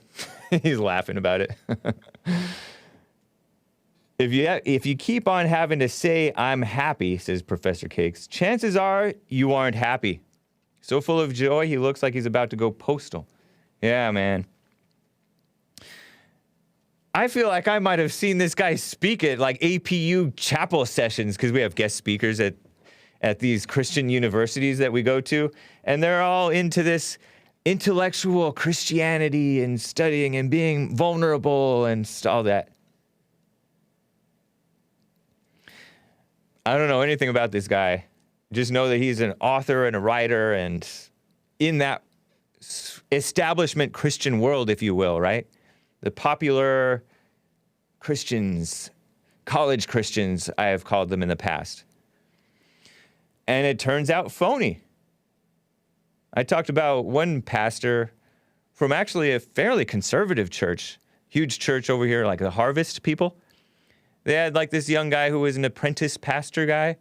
He's laughing about it. If you keep on having to say I'm happy, says Professor Cakes, chances are you aren't happy. So full of joy, he looks like he's about to go postal. Yeah, man. I feel like I might have seen this guy speak at like APU chapel sessions, because we have guest speakers at these Christian universities that we go to, and they're all into this intellectual Christianity and studying and being vulnerable and all that. I don't know anything about this guy. Just know that he's an author and a writer, and in that establishment Christian world, if you will, right? The popular Christians, college Christians, I have called them in the past. And it turns out phony. I talked about one pastor from actually a fairly conservative church huge church over here, like the Harvest people. They had like this young guy who was an apprentice pastor guy,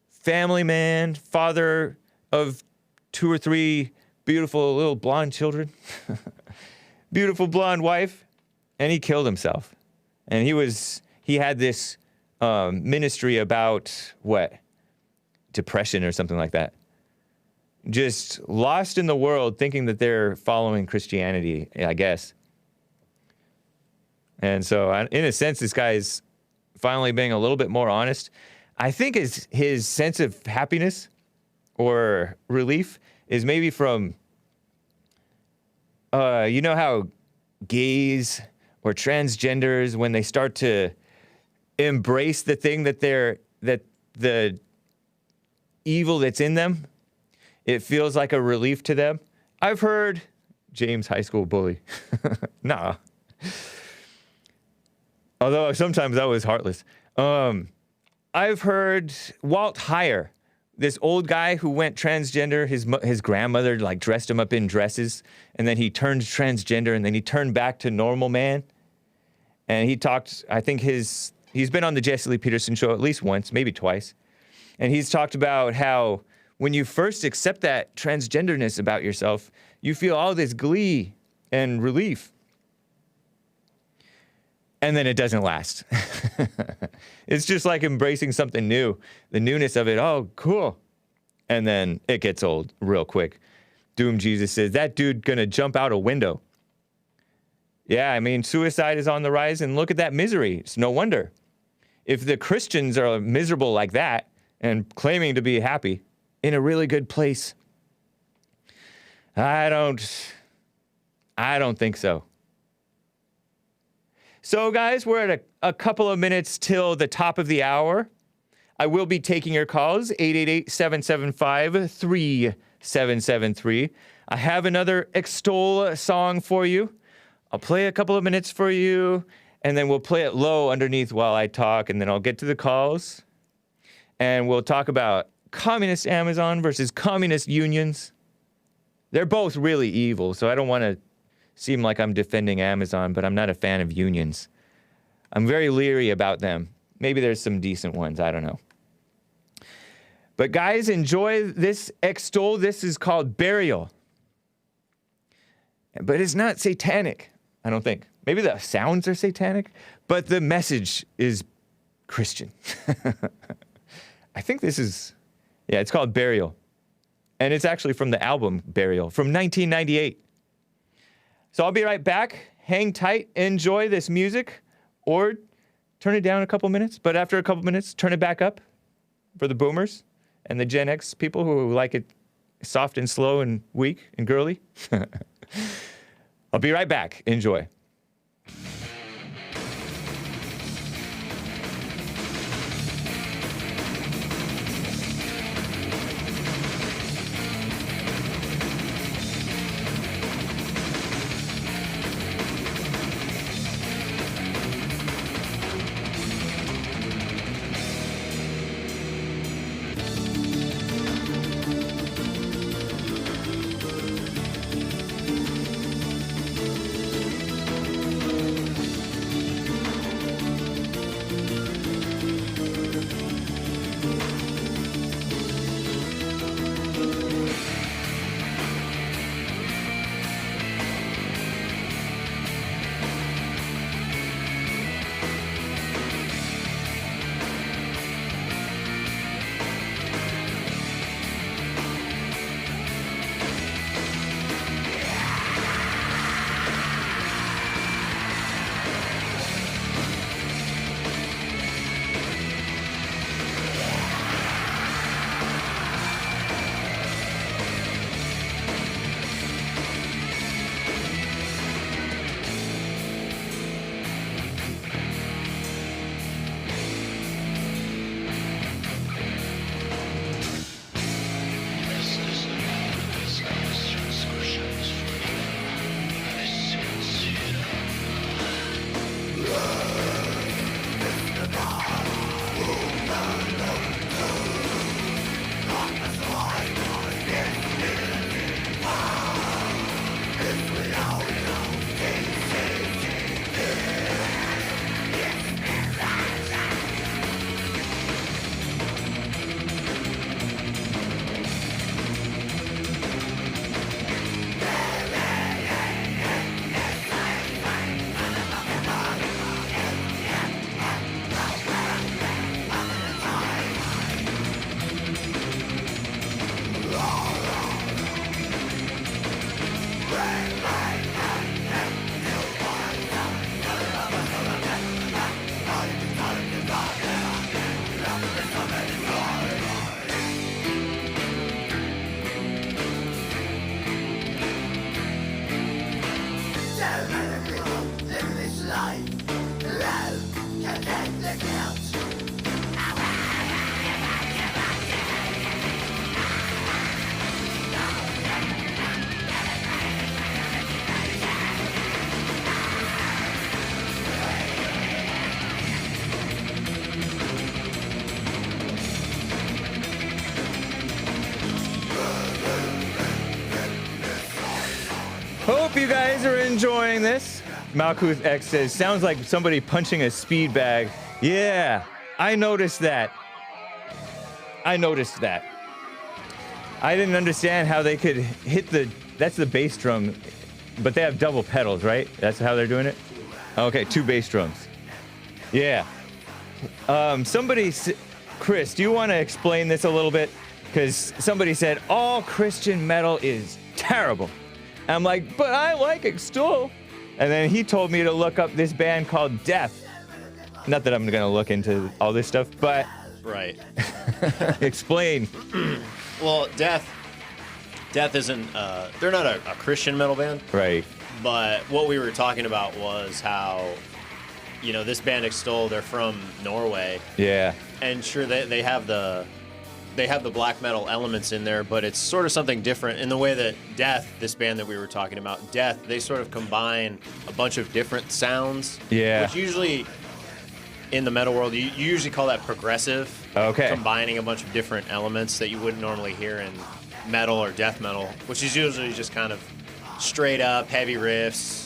family man, father of 2 or 3 beautiful little blonde children, beautiful blonde wife, and he killed himself. And he had this ministry about what? Depression or something like that. Just lost in the world, thinking that they're following Christianity, I guess. And so, in a sense, this guy is finally being a little bit more honest. I think his sense of happiness or relief is maybe from, you know how gays or transgenders, when they start to embrace the thing that the evil that's in them, it feels like a relief to them. I've heard James high school bully. Nah. Although sometimes I was heartless. I've heard Walt Heyer, this old guy who went transgender. His grandmother like dressed him up in dresses, and then he turned transgender, and then he turned back to normal man. And he talked, I think he's been on the Jesse Lee Peterson show at least once, maybe twice. And he's talked about how when you first accept that transgenderness about yourself, you feel all this glee and relief. And then it doesn't last. It's just like embracing something new. The newness of it, oh, cool. And then it gets old real quick. Doom Jesus says, that dude gonna jump out a window. Yeah, I mean, suicide is on the rise, and look at that misery. It's no wonder. If the Christians are miserable like that and claiming to be happy in a really good place, I don't think so. So, guys, we're at a couple of minutes till the top of the hour. I will be taking your calls, 888-775-3773. I have another Extol song for you. I'll play a couple of minutes for you, and then we'll play it low underneath while I talk, and then I'll get to the calls. And we'll talk about communist Amazon versus communist unions. They're both really evil, so I don't want to seem like I'm defending Amazon, but I'm not a fan of unions. I'm very leery about them. Maybe there's some decent ones, I don't know. But guys, enjoy this Extol. This is called Burial. But it's not satanic, I don't think. Maybe the sounds are satanic, but the message is Christian. I think this is, yeah, it's called Burial. And it's actually from the album Burial from 1998. So I'll be right back. Hang tight, enjoy this music, or turn it down a couple minutes. But after a couple minutes, turn it back up for the boomers and the Gen X people who like it soft and slow and weak and girly. I'll be right back. Enjoy. Hope you guys are enjoying this. Malkuth X says, sounds like somebody punching a speed bag. Yeah, I noticed that. I didn't understand how they could hit that's the bass drum, but they have double pedals, right? That's how they're doing it? Okay, 2 bass drums. Yeah. Chris, do you want to explain this a little bit? Because somebody said, all Christian metal is terrible. And I'm like, but I like Extol. And then he told me to look up this band called Death. Not that I'm going to look into all this stuff, but... Right. Explain. Well, Death isn't... they're not a Christian metal band. Right. But what we were talking about was how, this band Extol, they're from Norway. Yeah. And sure, they have the black metal elements in there, but it's sort of something different in the way that Death, this band that we were talking about, Death, they sort of combine a bunch of different sounds. Yeah. Which usually, in the metal world, you usually call that progressive. Okay. Combining a bunch of different elements that you wouldn't normally hear in metal or death metal, which is usually just kind of straight up heavy riffs,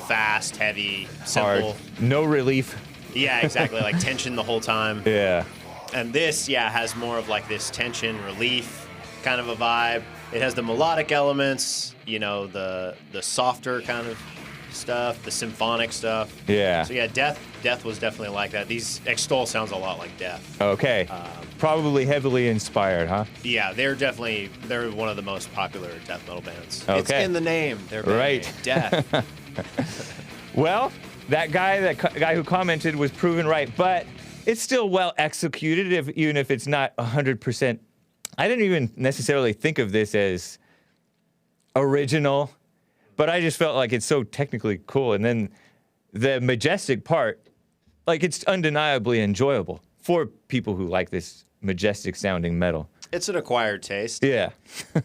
fast, heavy, simple. Hard. No relief. Yeah, exactly. Like tension the whole time. Yeah. And this, has more of like this tension, relief kind of a vibe. It has the melodic elements, the softer kind of stuff, the symphonic stuff. Yeah. So yeah, Death was definitely like that. These Extol sounds a lot like Death. Okay. Probably heavily inspired, huh? Yeah, they're one of the most popular death metal bands. Okay. It's in the name. Their band Right. name, Death. Well, that guy who commented was proven right, but it's still well executed, even if it's not 100%. I didn't even necessarily think of this as original, but I just felt like it's so technically cool. And then the majestic part, like it's undeniably enjoyable for people who like this majestic sounding metal. It's an acquired taste. Yeah.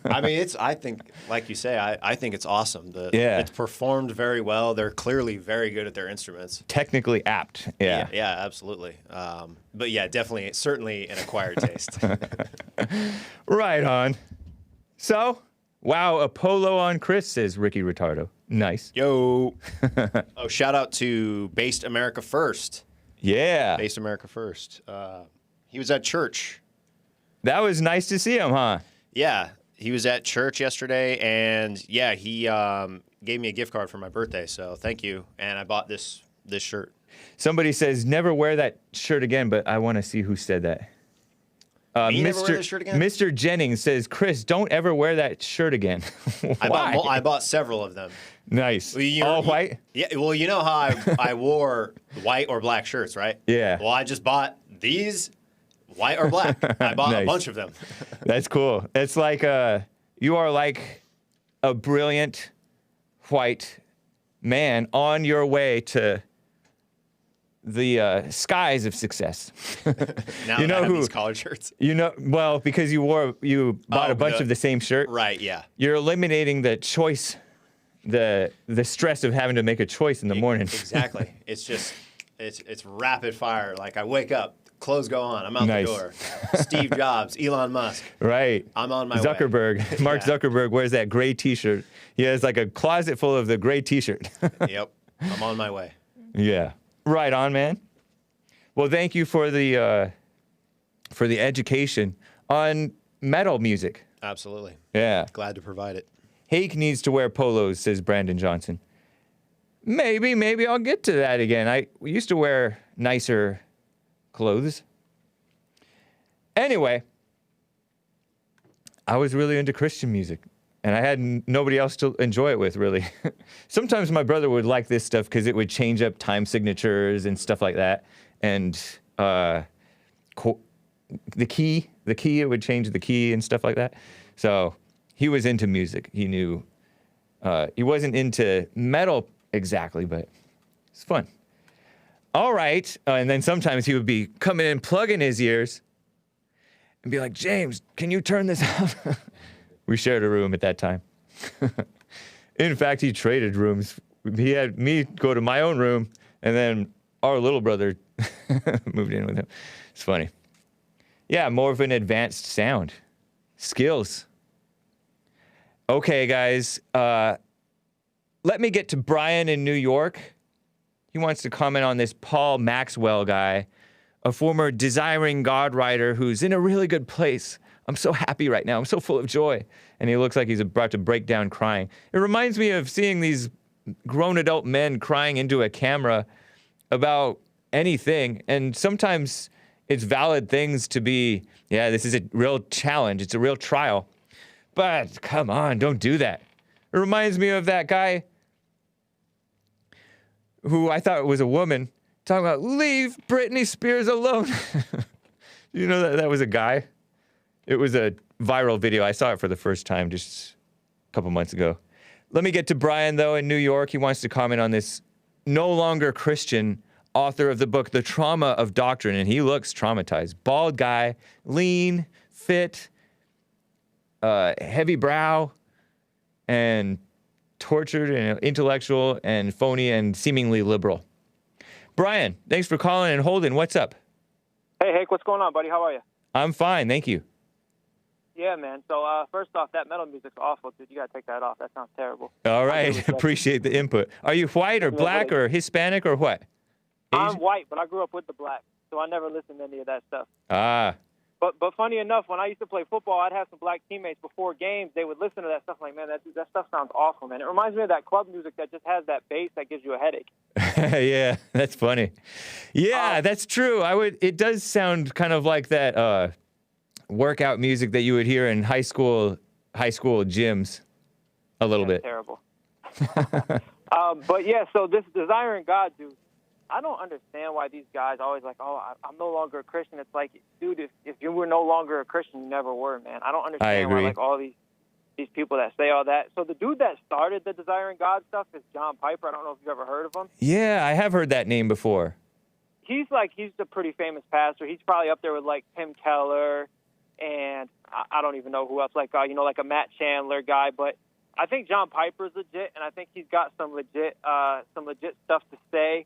I think, like you say, I think it's awesome. It's performed very well. They're clearly very good at their instruments. Technically apt. Yeah. Yeah, absolutely. But yeah, definitely, certainly an acquired taste. Right on. So, wow, a polo on Chris, says Ricky Retardo. Nice. Yo. Oh, shout out to Based America First. Yeah. Based America First. He was at church. That was nice to see him, huh? Yeah, he was at church yesterday, and yeah, he gave me a gift card for my birthday, so thank you. And I bought this shirt. Somebody says, never wear that shirt again, but I want to see who said that. Never wear this shirt again? Mr. Jennings says, Chris, don't ever wear that shirt again. Why? I bought several of them. Nice. All white? Yeah, well, you know how I wore white or black shirts, right? Yeah. Well, I just bought these white or black. I bought Nice. a bunch of them. That's cool. It's like you are like a brilliant white man on your way to the skies of success. Now you know I have who? these collared shirts. Well, because you bought a bunch of the same shirt. Right, yeah. You're eliminating the choice, the stress of having to make a choice in the morning. Exactly. It's just it's rapid fire. Like I wake up, clothes go on, I'm out Nice. the door. Steve Jobs, Elon Musk. Right. I'm on my way. Zuckerberg. Mark Zuckerberg wears that gray T-shirt. He has like a closet full of the gray T-shirt. Yep. I'm on my way. Yeah. Right on, man. Well, thank you for the education on metal music. Absolutely. Yeah. Glad to provide it. Hake needs to wear polos, says Brandon Johnson. Maybe I'll get to that again. We used to wear nicer clothes. Anyway, I was really into Christian music, and I had nobody else to enjoy it with, really. Sometimes my brother would like this stuff because it would change up time signatures and stuff like that, and the key, it would change the key and stuff like that. So he was into music. He knew. He wasn't into metal exactly, but it's fun. All right. And then sometimes he would be coming in, plugging his ears, and be like, James, can you turn this up? We shared a room at that time. In fact, he traded rooms. He had me go to my own room, and then our little brother moved in with him. It's funny. Yeah, more of an advanced sound. Skills. Okay, guys. let me get to Brian in New York. He wants to comment on this Paul Maxwell guy, a former Desiring God writer who's in a really good place. I'm so happy right now. I'm so full of joy. And he looks like he's about to break down crying. It reminds me of seeing these grown adult men crying into a camera about anything. And sometimes it's valid things to be, yeah, this is a real challenge. It's a real trial. But come on, don't do that. It reminds me of that guy who I thought was a woman talking about, leave Britney Spears alone. You know that was a guy? It was a viral video. I saw it for the first time just a couple months ago. Let me get to Brian, though, in New York. He wants to comment on this no longer Christian author of the book, The Trauma of Doctrine, and he looks traumatized. Bald guy, lean, fit, heavy brow, and tortured and intellectual and phony and seemingly liberal. Brian, thanks for calling and holding. What's up? Hey, Hake, what's going on, buddy? How are you? I'm fine, thank you. Yeah, man. So, first off, that metal music's awful, dude. You gotta take that off. That sounds terrible. All right, appreciate the input. Are you white or black or Hispanic or what? I'm white, but I grew up with the black, so I never listened to any of that stuff. Ah. But funny enough, when I used to play football, I'd have some black teammates before games. They would listen to that stuff. Like, man, that stuff sounds awful, man. It reminds me of that club music that just has that bass that gives you a headache. Yeah, that's funny. Yeah, that's true. It does sound kind of like that workout music that you would hear in high school gyms a little bit. Terrible. But yeah, so this Desiring God, dude, I don't understand why these guys always like, oh, I'm no longer a Christian. It's like, dude, if you were no longer a Christian, you never were, man. I don't understand why like all these people that say all that. So the dude that started the Desiring God stuff is John Piper. I don't know if you've ever heard of him. Yeah, I have heard that name before. He's a pretty famous pastor. He's probably up there with like Tim Keller and I don't even know who else, like like a Matt Chandler guy. But I think John Piper's legit, and I think he's got some legit stuff to say.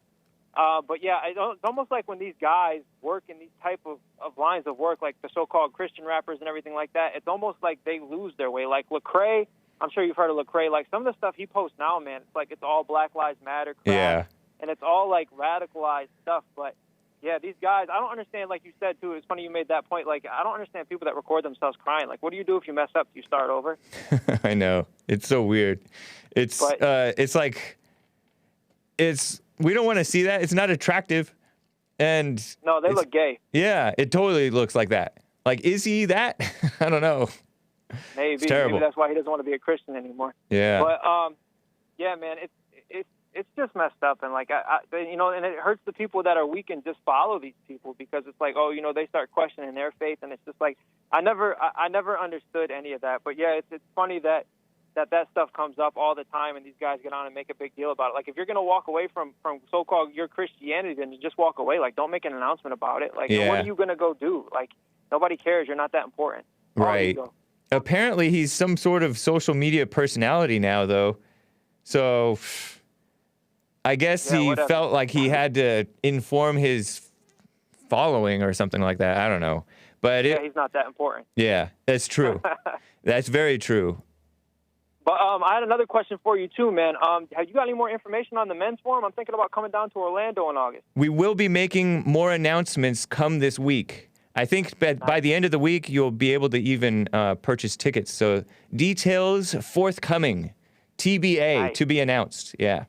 But yeah, it's almost like when these guys work in these type of lines of work, like the so-called Christian rappers and everything like that, it's almost like they lose their way. Like Lecrae, I'm sure you've heard of Lecrae. Like some of the stuff he posts now, man, it's like it's all Black Lives Matter crap. Yeah. And it's all like radicalized stuff. But yeah, these guys, I don't understand, like you said too, it's funny you made that point. Like I don't understand people that record themselves crying. Like what do you do if you mess up? Do you start over? I know. It's so weird. It's like we don't want to see that. It's not attractive. And no, they look gay. Yeah, it totally looks like that. Like, is he that? I don't know. Maybe. It's terrible. Maybe that's why he doesn't want to be a Christian anymore. Yeah. But yeah, man, it's just messed up, and like and it hurts the people that are weak and just follow these people because it's like, oh, they start questioning their faith, and it's just like I never understood any of that. But yeah, it's funny that stuff comes up all the time, and these guys get on and make a big deal about it. Like, if you're going to walk away from so-called your Christianity, then you just walk away. Like, don't make an announcement about it. Like, what are you going to go do? Like, nobody cares. You're not that important. Right. Apparently, he's some sort of social media personality now, though. So, I guess he felt like he had to inform his following or something like that. I don't know. But he's not that important. Yeah, that's true. That's very true. But I had another question for you, too, man. Have you got any more information on the men's forum? I'm thinking about coming down to Orlando in August. We will be making more announcements come this week. I think by the end of the week, you'll be able to even purchase tickets. So details forthcoming. TBA, to be announced. Yeah.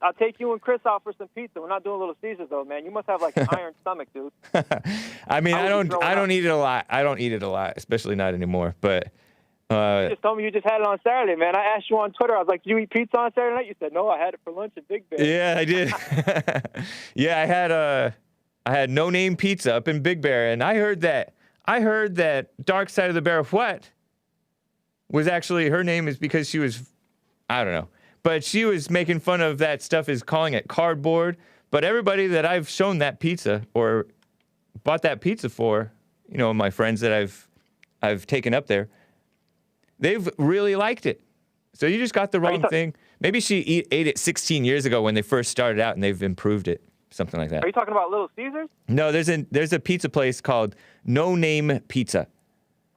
I'll take you and Chris out for some pizza. We're not doing Little Caesars, though, man. You must have, like, an iron stomach, dude. I mean, I don't eat it a lot. I don't eat it a lot, especially not anymore. But... you just told me you just had it on Saturday, man. I asked you on Twitter. I was like, "Did you eat pizza on Saturday night?" You said, "No, I had it for lunch at Big Bear." Yeah, I did. Yeah, I had No Name Pizza up in Big Bear, and I heard that Dark Side of the Bear was actually, her name is because she was, I don't know, but she was making fun of that stuff, is calling it cardboard. But everybody that I've shown that pizza or bought that pizza for, my friends that I've taken up there, they've really liked it. So you just got the wrong thing. Maybe she ate it 16 years ago when they first started out, and they've improved it, something like that. Are you talking about Little Caesars? No, there's a pizza place called No Name Pizza.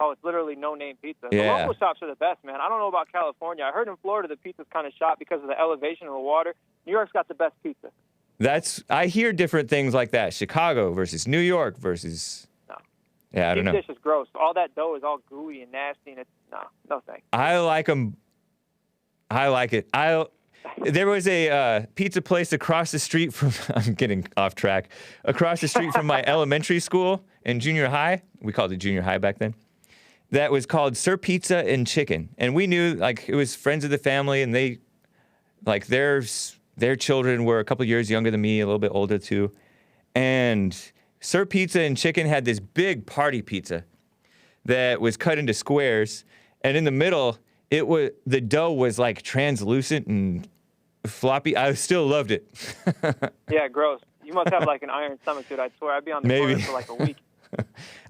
Oh, it's literally no-name pizza. Yeah. The local shops are the best, man. I don't know about California. I heard in Florida the pizza's kind of shot because of the elevation of the water. New York's got the best pizza. I hear different things like that. Chicago versus New York versus. No. Yeah, I don't know. Deep dish is gross. All that dough is all gooey and nasty, and it's no thanks. I like them. I like it. There was a pizza place across the street from. I'm getting off track. Across the street from my elementary school and junior high. We called it junior high back then. That was called Sir Pizza and Chicken, and we knew like it was friends of the family, and they, like their children were a couple years younger than me, a little bit older too, and Sir Pizza and Chicken had this big party pizza that was cut into squares, and in the middle, the dough was like translucent and floppy. I still loved it. Yeah, gross. You must have like an iron stomach, dude. I swear, I'd be on the corner for like a week.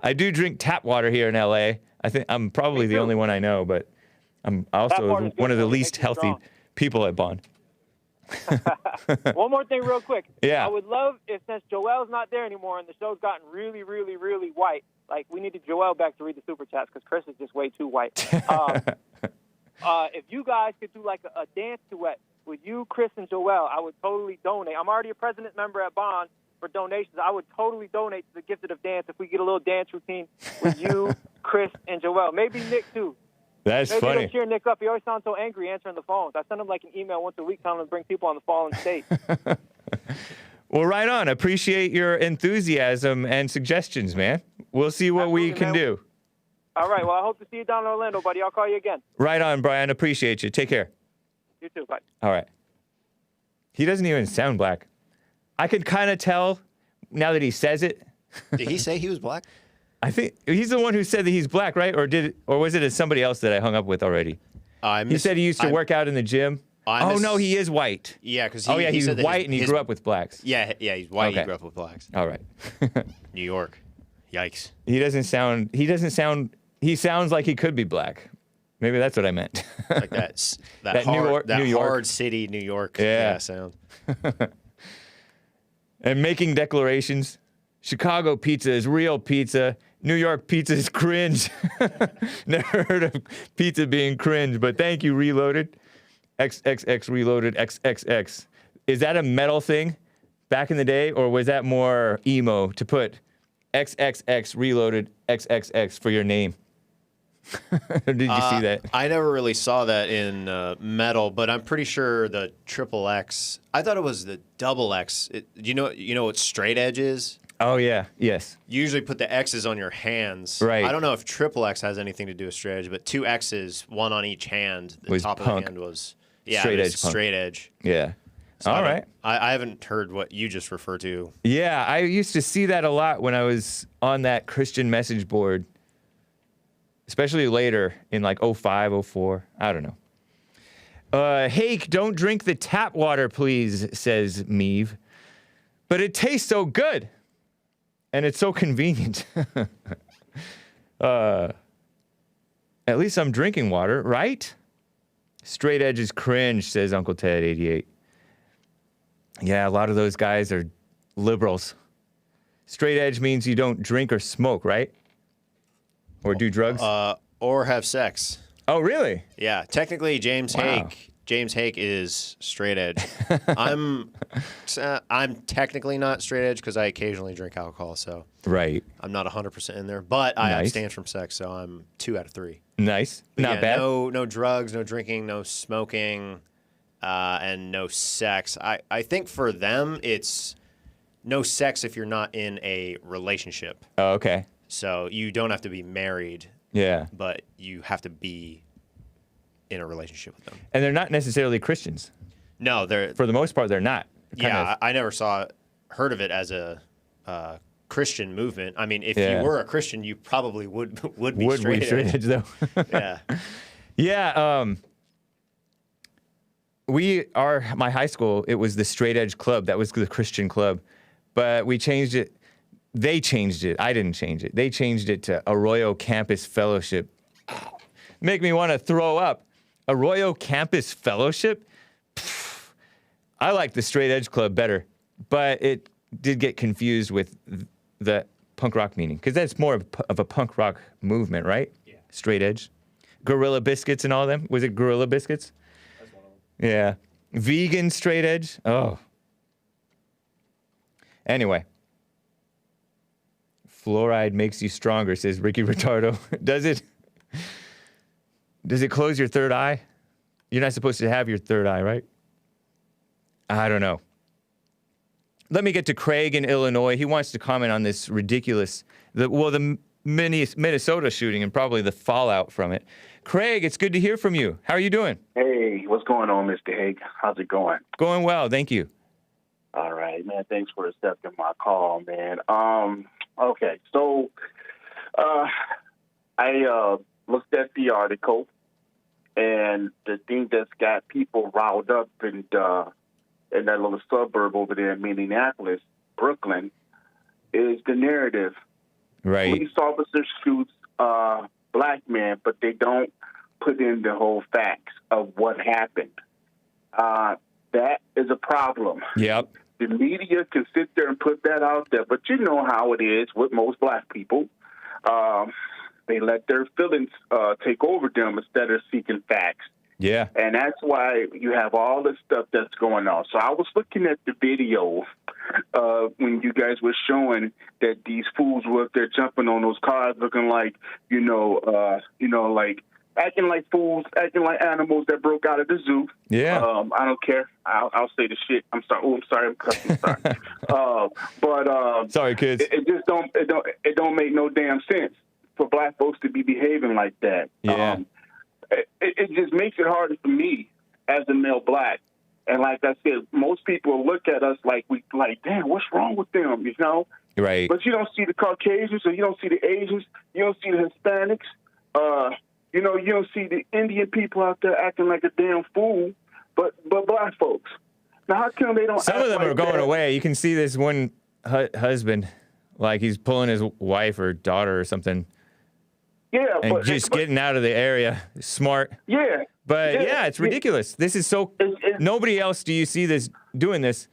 I do drink tap water here in LA. I think I'm probably the only one I know, but I'm also one of the least healthy people at Bond. One more thing real quick. Yeah. I would love if, since Joel's not there anymore and the show's gotten really, really, really white, like we needed Joel back to read the super chats because Chris is just way too white. If you guys could do like a dance duet with you, Chris, and Joel, I would totally donate. I'm already a president member at Bond for donations. I would totally donate to the Gifted of Dance if we get a little dance routine with you, Chris, and Joel. Maybe Nick, too. That's Maybe funny. Maybe cheer Nick up. He always sounds so angry answering the phones. I send him like an email once a week telling him to bring people on the fallen state. Well, right on. Appreciate your enthusiasm and suggestions, man. We'll see what we can do. All right. Well, I hope to see you down in Orlando, buddy. I'll call you again. Right on, Brian. Appreciate you. Take care. You too. Bye. All right. He doesn't even sound black. I could kind of tell now that he says it. Did he say he was black? I think he's the one who said that he's black, right? Or was it somebody else that I hung up with already? He said he used to work out in the gym. No, he is white. Yeah, because he's white and he grew up with blacks. Yeah, he's white. Okay. He grew up with blacks. All right. New York. Yikes. He sounds like he could be black. Maybe that's what I meant. Like that New York. hard city, New York. Yeah. Sound. And making declarations. Chicago pizza is real pizza. New York pizza is cringe. Never heard of pizza being cringe, but thank you, Reloaded. XXX Reloaded XXX. Is that a metal thing back in the day, or was that more emo to put XXX Reloaded XXX for your name? Did you see that? I never really saw that in metal, but I'm pretty sure the triple X. I thought it was the double X. You know what straight edge is? Oh yeah, yes. You usually put the X's on your hands. Right. I don't know if triple X has anything to do with straight edge, but two X's, one on each hand. The top punk. of the hand was straight edge. Yeah. So all right. I haven't heard what you just referred to. Yeah, I used to see that a lot when I was on that Christian message board, especially later in like 05, 04. I don't know. Hake, don't drink the tap water, please, says Meave. But it tastes so good. And it's so convenient. At least I'm drinking water, right? Straight edge is cringe, says Uncle Ted 88. Yeah, a lot of those guys are liberals. Straight edge means you don't drink or smoke, right? Or do drugs? Or have sex. Oh, really? Yeah, technically James Hake is straight edge. I'm technically not straight edge because I occasionally drink alcohol, so right. I'm not 100% in there, but I abstain from sex, so I'm 2 out of 3. Nice. But not bad. No drugs, no drinking, no smoking, and no sex. I think for them it's no sex if you're not in a relationship. Oh, okay. So you don't have to be married. Yeah. But you have to be in a relationship with them. And they're not necessarily Christians. No, they're for the most part they're not. I never heard of it as a Christian movement. I mean, if you were a Christian, you probably would be straight edge though. Yeah. Yeah. My high school, it was the straight edge club. That was the Christian club, but we changed it. They changed it. I didn't change it. They changed it to Arroyo Campus Fellowship. Make me want to throw up. Arroyo Campus Fellowship? Pfft. I like the Straight Edge Club better, but it did get confused with the punk rock meaning, because that's more of a punk rock movement, right? straight edge. Gorilla Biscuits and all them. Was it Gorilla Biscuits? That's one of them. Yeah. Vegan straight edge. Oh. Anyway. Fluoride makes you stronger, says Ricky Ritardo. Does it? Does it close your third eye? You're not supposed to have your third eye, right? I don't know. Let me get to Kraig in Illinois. He wants to comment on this ridiculous, the Minnesota shooting and probably the fallout from it. Kraig, it's good to hear from you. How are you doing? Hey, what's going on, Mr. Hake? How's it going? Going well, thank you. All right, man. Thanks for accepting my call, man. Okay, so I looked at the article, and the thing that's got people riled up in that little suburb over there in Minneapolis, Brooklyn, is the narrative. Right. Police officers shoot black man, but they don't put in the whole facts of what happened. That is a problem. Yep. The media can sit there and put that out there, but you know how it is with most black people. They let their feelings take over them instead of seeking facts. Yeah. And that's why you have all this stuff that's going on. So I was looking at the video when you guys were showing that these fools were up there jumping on those cars looking like, like acting like fools, acting like animals that broke out of the zoo. Yeah. I don't care. I'll say the shit. I'm sorry. Oh, I'm sorry. I'm cussing. Sorry. Sorry, kids. It just don't make no damn sense for black folks to be behaving like that. Yeah. It just makes it harder for me as a male black. And like I said, most people look at us like damn, what's wrong with them, you know? Right. But you don't see the Caucasians, or you don't see the Asians, you don't see the Hispanics, you don't see the Indian people out there acting like a damn fool, but black folks. Now, how come they don't? Some of them are going away. You can see this one husband, like he's pulling his wife or daughter or something. Yeah, and just getting out of the area. Smart. Yeah. But yeah, it's ridiculous. This is so. Nobody else do you see this doing this.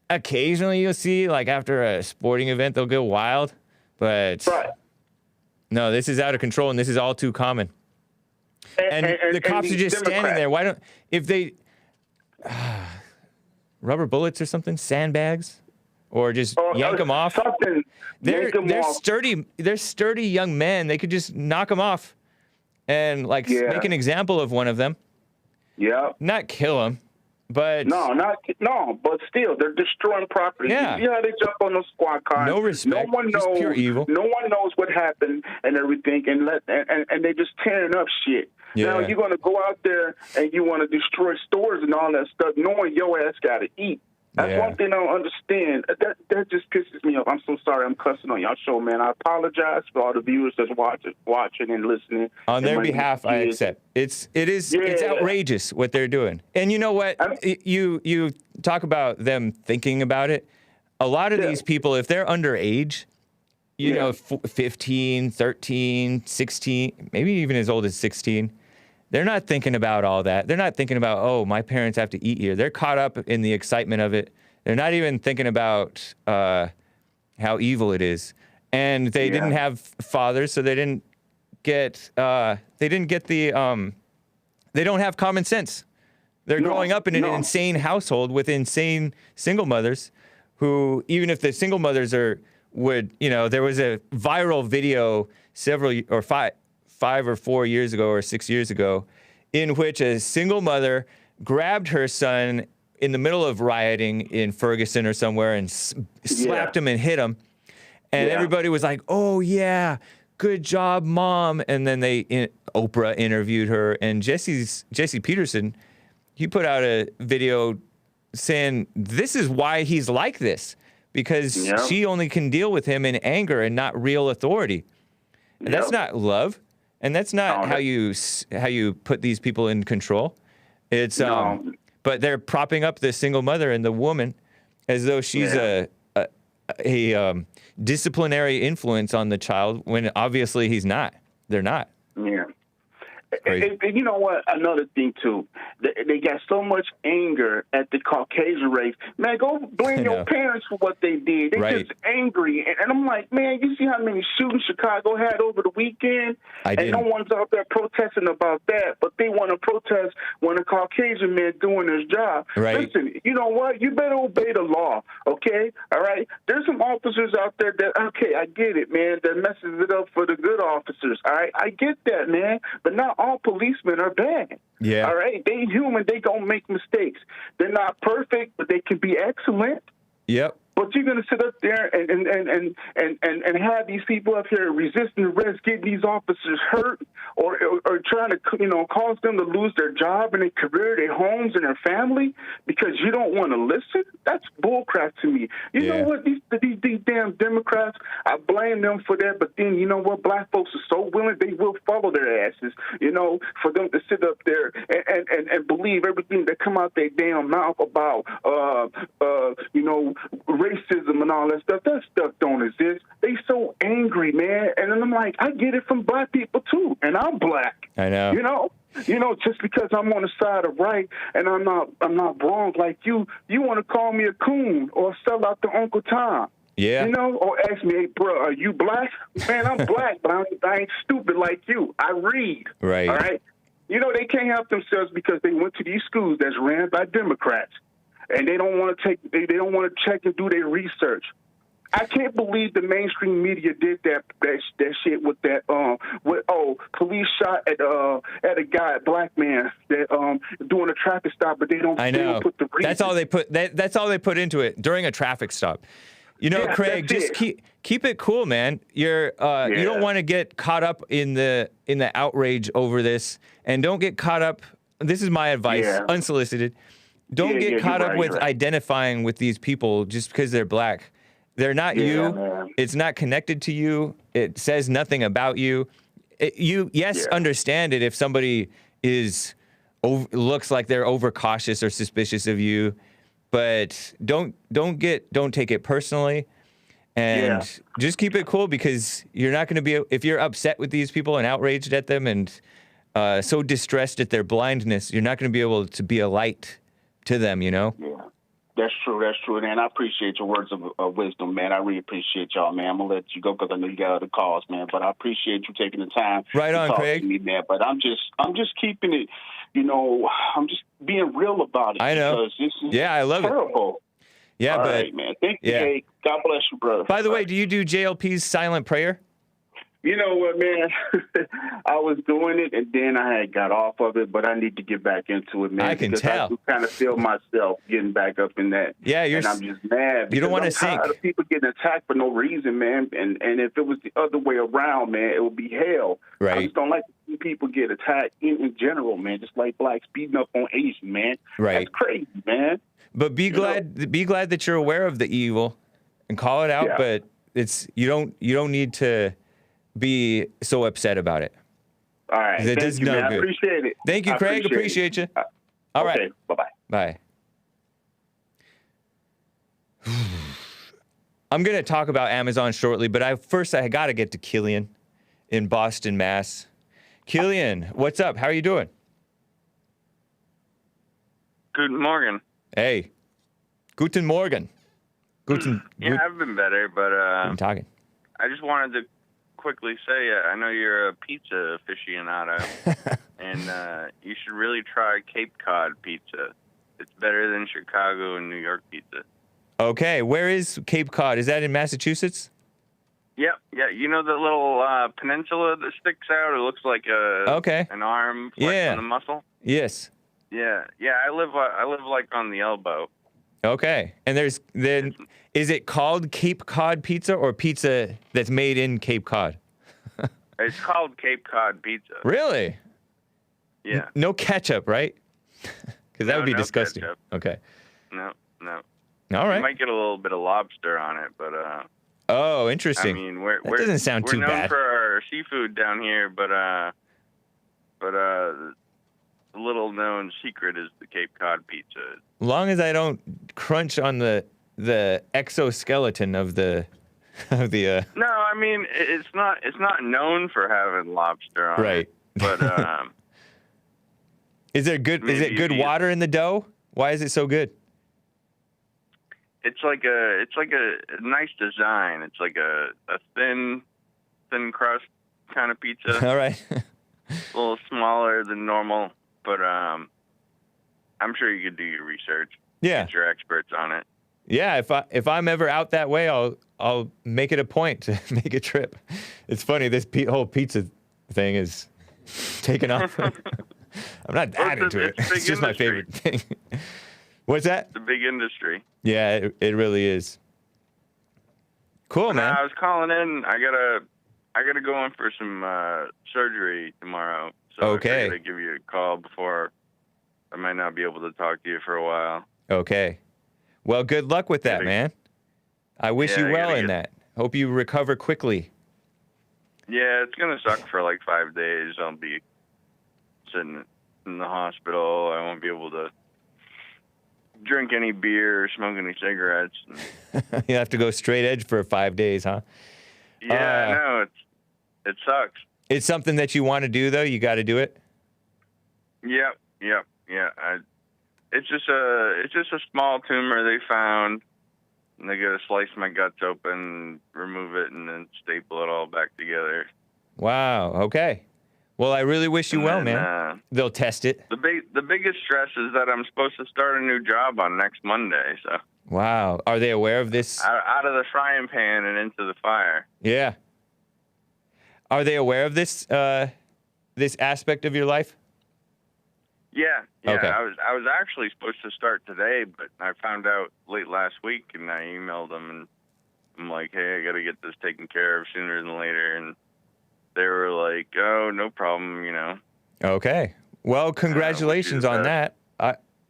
Occasionally you'll see, like after a sporting event, they'll go wild. But no, this is out of control, and this is all too common. And the cops are just standing there. Why don't, if they, rubber bullets or something, sandbags, or just yank them off. They're sturdy. They're sturdy young men. They could just knock them off, and make an example of one of them. Yeah. Not kill them, but but still, they're destroying property. Yeah. Yeah, they jump on those squad cars. No respect. No one knows. Just pure evil. No one knows what happened and everything, and they just tearing up shit. Yeah. Now you're gonna go out there and you want to destroy stores and all that stuff, knowing your ass got to eat. That's one thing I don't understand. That just pisses me off. I'm so sorry I'm cussing on y'all show, man. I apologize for all the viewers that's watching and listening. On their behalf, I accept. It's outrageous what they're doing. And you know what? You talk about them thinking about it. A lot of these people, if they're underage, you know, 15, 13, 16, maybe even as old as 16, they're not thinking about all that. They're not thinking about, oh, my parents have to eat here. They're caught up in the excitement of it. They're not even thinking about how evil it is. And they didn't have fathers, so they didn't get the they don't have common sense. They're growing up in an insane household with insane single mothers who, even if the single mothers there was a viral video five or 4 years ago or 6 years ago, in which a single mother grabbed her son in the middle of rioting in Ferguson or somewhere and slapped him and hit him. And everybody was like, oh, yeah, good job, Mom. And then Oprah interviewed her. And Jesse Peterson, he put out a video saying this is why he's like this, because she only can deal with him in anger and not real authority. And that's not love. And that's not how you put these people in control. It's but they're propping up the single mother and the woman as though she's a disciplinary influence on the child when obviously he's not. They're not. Yeah. And you know what? Another thing, too. They got so much anger at the Caucasian race. Man, go blame your parents for what they did. They're just angry. And I'm like, man, you see how many shootings Chicago had over the weekend? And no one's out there protesting about that, but they want to protest when a Caucasian man doing his job. Right. Listen, you know what? You better obey the law, okay? All right? There's some officers out there that, okay, I get it, man, that messes it up for the good officers, all right? I get that, man, but not all policemen are bad. Yeah. All right? They human. They gonna make mistakes. They're not perfect, but they can be excellent. Yep. But you're gonna sit up there and have these people up here resisting arrest, getting these officers hurt, or trying to cause them to lose their job and their career, their homes, and their family because you don't want to listen. That's bullcrap to me. You know what? These damn Democrats, I blame them for that. But then you know what? Black folks are so willing; they will follow their asses. For them to sit up there and believe everything that come out their damn mouth about racism and all that stuff. That stuff don't exist. They so angry, man. And then I'm like, I get it from black people too, and I'm black. I know. Just because I'm on the side of right and I'm not wrong like you want to call me a coon or sell out to Uncle Tom. Yeah. Or ask me, hey, bro, are you black? Man, I'm black, but I ain't stupid like you. I read. Right. All right. They can't help themselves because they went to these schools that's ran by Democrats. And they don't want to they don't want to check and do their research. I can't believe the mainstream media did that shit with that police shot at a guy, a black man that doing a traffic stop, but they don't put the reason. That's all they put into it during a traffic stop. Kraig, just keep it cool, man. You don't want to get caught up in the outrage over this, and don't get caught up. This is my advice, unsolicited. Don't get caught up with identifying with these people just because they're black. They're not you. Man. It's not connected to you. It says nothing about you. Understand it if somebody looks like they're overcautious or suspicious of you, but don't take it personally, and just keep it cool because you're not going to be, if you're upset with these people and outraged at them and so distressed at their blindness, you're not going to be able to be a light to them, Yeah, that's true. And I appreciate your words of wisdom, man. I really appreciate y'all, man. I'm going to let you go because I know you got other calls, man. But I appreciate you taking the time to talk Kraig. to me, man. But I'm just keeping it, I'm just being real about it. I know. Because this is I love terrible. it. Yeah, all but right, man. Thank you, Hake. God bless you, brother. By the way, do you do JLP's silent prayer? You know what, man? I was doing it, and then I had got off of it, but I need to get back into it, man. I can tell. I do kind of feel myself getting back up in that. Yeah, and I'm just mad. You don't want to sink. I'm tired of people getting attacked for no reason, man. And if it was the other way around, man, it would be hell. Right. I just don't like to see people get attacked in general, man. Just like blacks beating up on Asian, man. Right. That's crazy, man. But be glad that you're aware of the evil and call it out. Yeah. But you don't need to be so upset about it. All right. Thank you, man. I appreciate it. Thank you, Kraig. Appreciate you. All right. Bye-bye. Bye. I'm going to talk about Amazon shortly, but I got to get to Killian in Boston, Mass. Killian, what's up? How are you doing? Good morning. Hey. Guten Morgen. I've been better, but I'm talking. I just wanted to quickly say, I know you're a pizza aficionado, and you should really try Cape Cod pizza. It's better than Chicago and New York pizza. Okay, where is Cape Cod? Is that in Massachusetts? Yep, yeah. You know the little peninsula that sticks out? It looks like an arm flexing the muscle? Yes. Yeah. I live like on the elbow. Okay, and is it called Cape Cod pizza or pizza that's made in Cape Cod? It's called Cape Cod pizza. Really? Yeah. No ketchup, right? Because that would be disgusting. Ketchup. Okay. No. All right. You might get a little bit of lobster on it, but oh, interesting. I mean, that doesn't sound too bad. We're known for our seafood down here, but the little known secret is the Cape Cod pizza. As long as I don't crunch on the exoskeleton of the No, I mean it's not known for having lobster on it. Right. But Is it good? Is it good water in the dough? Why is it so good? It's like a nice design. It's like a thin crust kind of pizza. All right. A little smaller than normal, but I'm sure you could do your research. Yeah. Get your experts on it. Yeah, if I'm ever out that way, I'll make it a point to make a trip. It's funny, this whole pizza thing is taken off. I'm not that into it. It's just my favorite thing. What's that? It's a big industry. Yeah, it really is. Cool, man. I was calling in. I gotta go in for some surgery tomorrow. So Okay. I gotta give you a call before. I might not be able to talk to you for a while. Okay. Well, good luck with that, man. I wish you well in that. Hope you recover quickly. Yeah, it's gonna suck for like 5 days. I'll be sitting in the hospital. I won't be able to drink any beer or smoke any cigarettes. You have to go straight edge for 5 days, huh? Yeah, I know. It sucks. It's something that you want to do, though. You got to do it. Yep. It's just a small tumor they found, and they gotta slice my guts open, remove it, and then staple it all back together. Wow. Okay. Well, I really wish you well, man. They'll test it. The biggest stress is that I'm supposed to start a new job on next Monday. So. Wow. Are they aware of this? Out of the frying pan and into the fire. Yeah. Are they aware of this this aspect of your life? Yeah. Okay. I was actually supposed to start today, but I found out late last week, and I emailed them, and I'm like, hey, I got to get this taken care of sooner than later, and they were like, oh, no problem, Okay. Well, congratulations on that.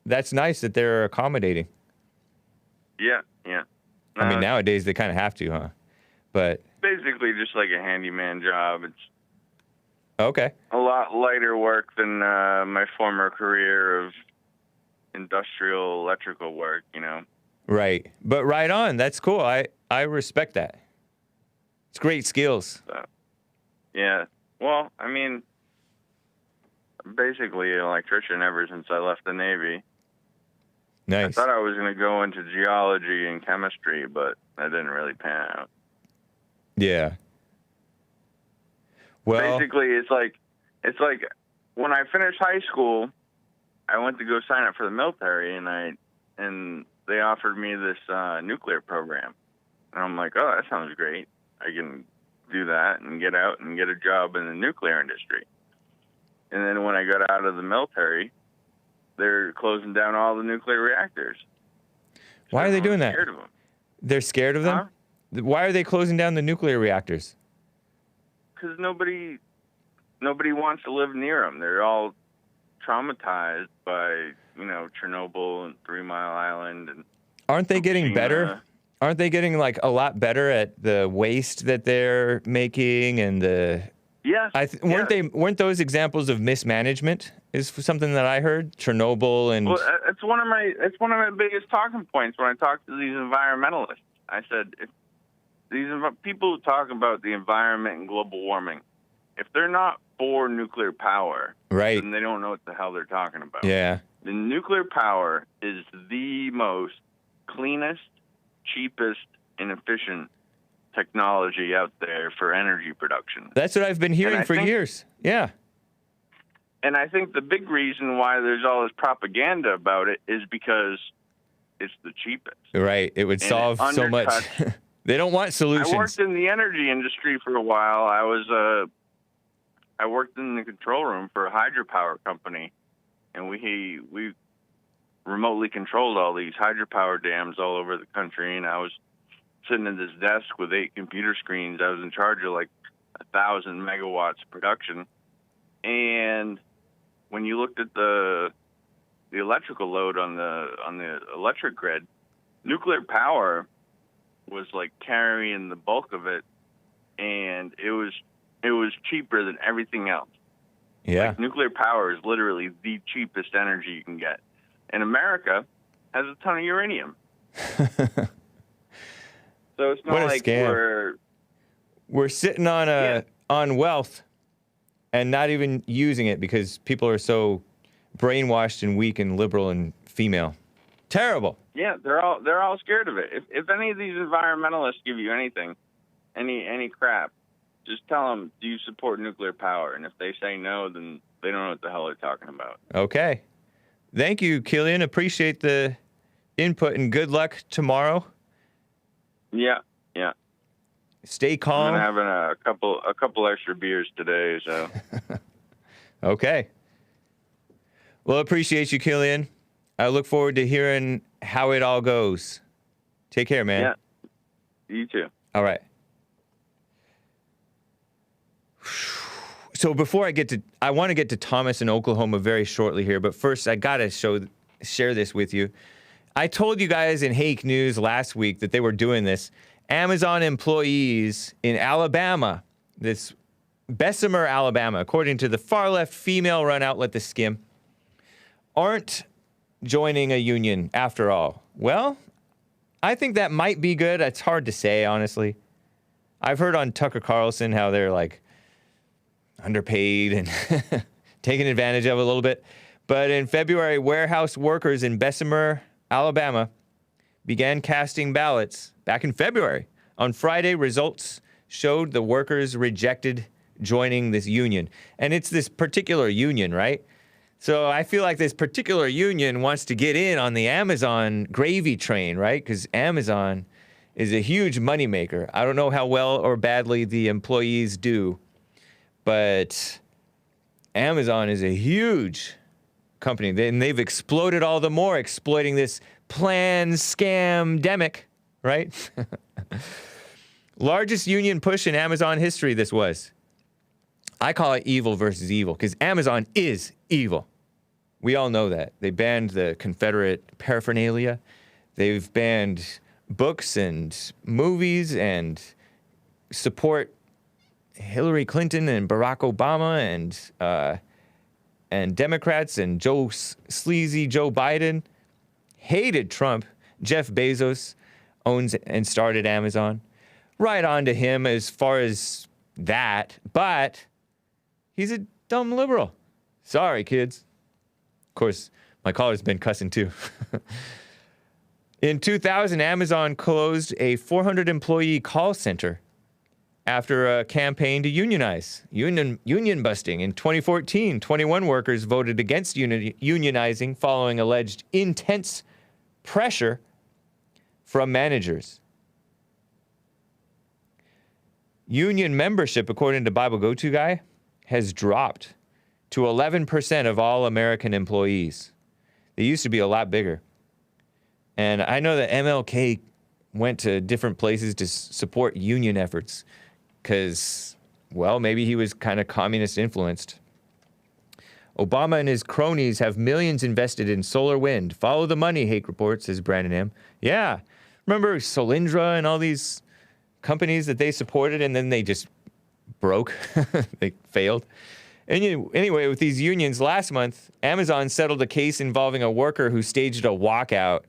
That's nice that they're accommodating. Yeah. I mean, nowadays they kind of have to, huh? But basically just like a handyman job. It's okay. A lot lighter work than my former career of industrial electrical work, Right. But right on. That's cool. I respect that. It's great skills. So, yeah. Well, I mean, basically an electrician ever since I left the Navy. Nice. I thought I was going to go into geology and chemistry, but that didn't really pan out. Yeah. Well, basically, it's like when I finished high school, I went to go sign up for the military, and they offered me this nuclear program, and I'm like, oh, that sounds great. I can do that and get out and get a job in the nuclear industry. And then when I got out of the military, they're closing down all the nuclear reactors. Why are they doing that? Scared of them. They're scared of them? Huh? Why are they closing down the nuclear reactors? Because nobody wants to live near them. They're all traumatized by, Chernobyl and 3 Mile Island. And aren't they getting better? Aren't they getting like a lot better at the waste that they're making and the? Yeah. Weren't those examples of mismanagement? Is something that I heard. Chernobyl and. Well, it's one of my biggest talking points when I talk to these environmentalists. I said, if these people who talk about the environment and global warming, if they're not for nuclear power, right, then they don't know what the hell they're talking about. Yeah. The nuclear power is the most cleanest, cheapest, and efficient technology out there for energy production. That's what I've been hearing for years. Yeah. And I think the big reason why there's all this propaganda about it is because it's the cheapest. Right. It would solve so much. They don't want solutions. I worked in the energy industry for a while. I worked in the control room for a hydropower company, and we remotely controlled all these hydropower dams all over the country. And I was sitting at this desk with 8 computer screens. I was in charge of like 1,000 megawatts of production. And when you looked at the electrical load on the electric grid, nuclear power was like carrying the bulk of it, and it was cheaper than everything else. Yeah. Like, nuclear power is literally the cheapest energy you can get. And America has a ton of uranium. So it's not what a like scam. We're sitting on wealth and not even using it because people are so brainwashed and weak and liberal and female. Terrible. Yeah, they're all scared of it. If any of these environmentalists give you anything, any crap, just tell them, do you support nuclear power? And if they say no, then they don't know what the hell they're talking about. Okay. Thank you, Killian. Appreciate the input and good luck tomorrow. Yeah. Stay calm. I'm having a couple extra beers today, so. Okay. Well, appreciate you, Killian. I look forward to hearing how it all goes. Take care, man. Yeah. You too. All right. So before I want to get to Thomas in Oklahoma very shortly here, but first I got to share this with you. I told you guys in Hake News last week that they were doing this. Amazon employees in Alabama, this Bessemer, Alabama, according to the far-left female-run outlet The Skim, aren't joining a union after all. Well, I think that might be good. It's hard to say, honestly. I've heard on Tucker Carlson how they're, like, underpaid and taken advantage of a little bit. But in February, warehouse workers in Bessemer, Alabama, began casting ballots back in February. On Friday, results showed the workers rejected joining this union. And it's this particular union, right? So I feel like this particular union wants to get in on the Amazon gravy train, right? Because Amazon is a huge moneymaker. I don't know how well or badly the employees do, but Amazon is a huge company. And they've exploded all the more, exploiting this planned scam-demic, right? Largest union push in Amazon history, this was. I call it evil versus evil, because Amazon is evil. We all know that. They banned the Confederate paraphernalia. They've banned books and movies and support Hillary Clinton and Barack Obama and Democrats and sleazy Joe Biden. Hated Trump. Jeff Bezos owns and started Amazon. Right on to him as far as that, but he's a dumb liberal. Sorry, kids. Of course, my caller's been cussing too. In 2000, Amazon closed a 400-employee call center after a campaign to unionize. Union busting. In 2014, 21 workers voted against unionizing following alleged intense pressure from managers. Union membership, according to Bible Go-To Guy, has dropped to 11% of all American employees. They used to be a lot bigger. And I know that MLK went to different places to support union efforts because, well, maybe he was kind of communist influenced. Obama and his cronies have millions invested in solar wind. Follow the money, Hake Report, says Brandon M. Yeah. Remember Solyndra and all these companies that they supported and then they just broke? They failed. And anyway, with these unions, last month, Amazon settled a case involving a worker who staged a walkout.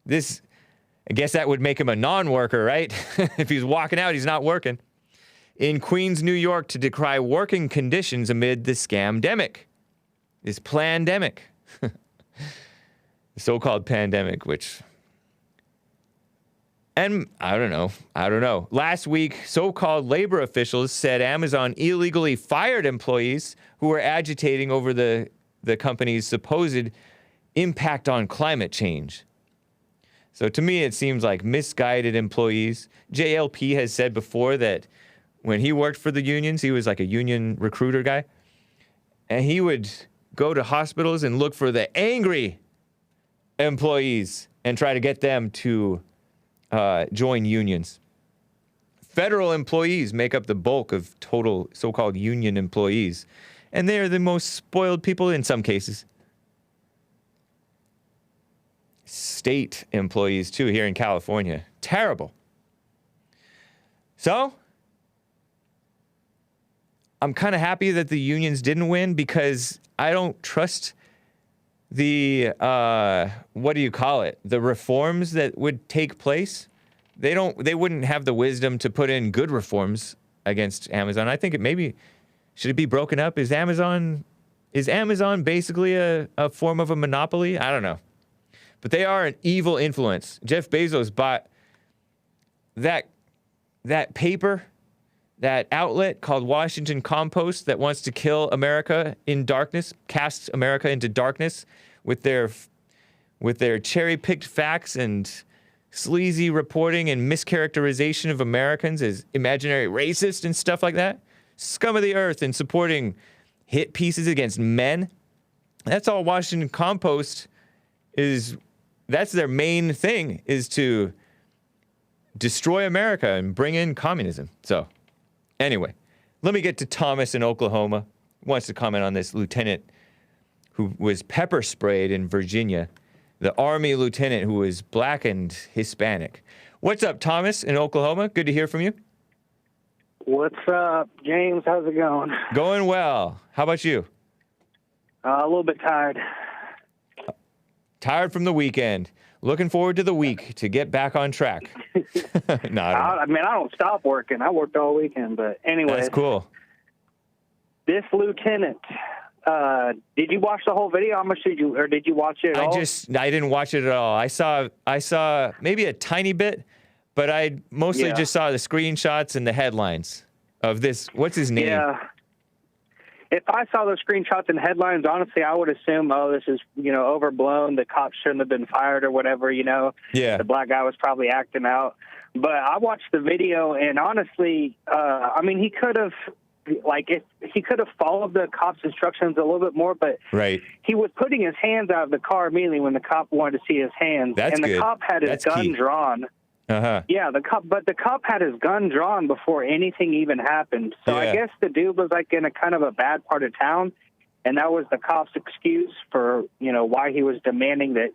I guess that would make him a non-worker, right? If he's walking out, he's not working. In Queens, New York, to decry working conditions amid the scam-demic. This plandemic. The so-called pandemic, which... And I don't know. Last week, so-called labor officials said Amazon illegally fired employees who were agitating over the company's supposed impact on climate change. So to me, it seems like misguided employees. JLP has said before that when he worked for the unions, he was like a union recruiter guy, and he would go to hospitals and look for the angry employees and try to get them to join unions. Federal employees make up the bulk of total so-called union employees, and they are the most spoiled people in some cases. State employees, too, here in California. Terrible. So, I'm kind of happy that the unions didn't win because I don't trust the, the reforms that would take place. They wouldn't have the wisdom to put in good reforms against Amazon. I think should it be broken up? Is Amazon Is Amazon basically a form of a monopoly? I don't know. But they are an evil influence. Jeff Bezos bought that paper, that outlet called Washington Compost that wants to kill America in darkness, casts America into darkness with their cherry-picked facts and sleazy reporting and mischaracterization of Americans as imaginary racist and stuff like that. Scum of the earth and supporting hit pieces against men. That's all Washington Compost is. That's their main thing, is to destroy America and bring in communism. So, anyway, let me get to Thomas in Oklahoma. He wants to comment on this lieutenant who was pepper sprayed in Virginia. The Army lieutenant who was black and Hispanic. What's up, Thomas in Oklahoma? Good to hear from you. What's up, James? How's it going? Going well. How about you? A little bit tired. Tired from the weekend. Looking forward to the week to get back on track. No, I don't stop working. I worked all weekend, but anyway. That's cool. This lieutenant, did you watch the whole video? How much did you watch it at all? I didn't watch it at all. I saw maybe a tiny bit, but I mostly just saw the screenshots and the headlines of this. What's his name? Yeah. If I saw those screenshots and headlines, honestly, I would assume, this is, overblown. The cops shouldn't have been fired or whatever, Yeah. The black guy was probably acting out. But I watched the video, and honestly, he could have, he could have followed the cop's instructions a little bit more, but he was putting his hands out of the car immediately when the cop wanted to see his hands. That's the cop had his gun drawn. Uh-huh. Yeah, the cop had his gun drawn before anything even happened. So I guess the dude was in a kind of a bad part of town, and that was the cop's excuse for, why he was demanding that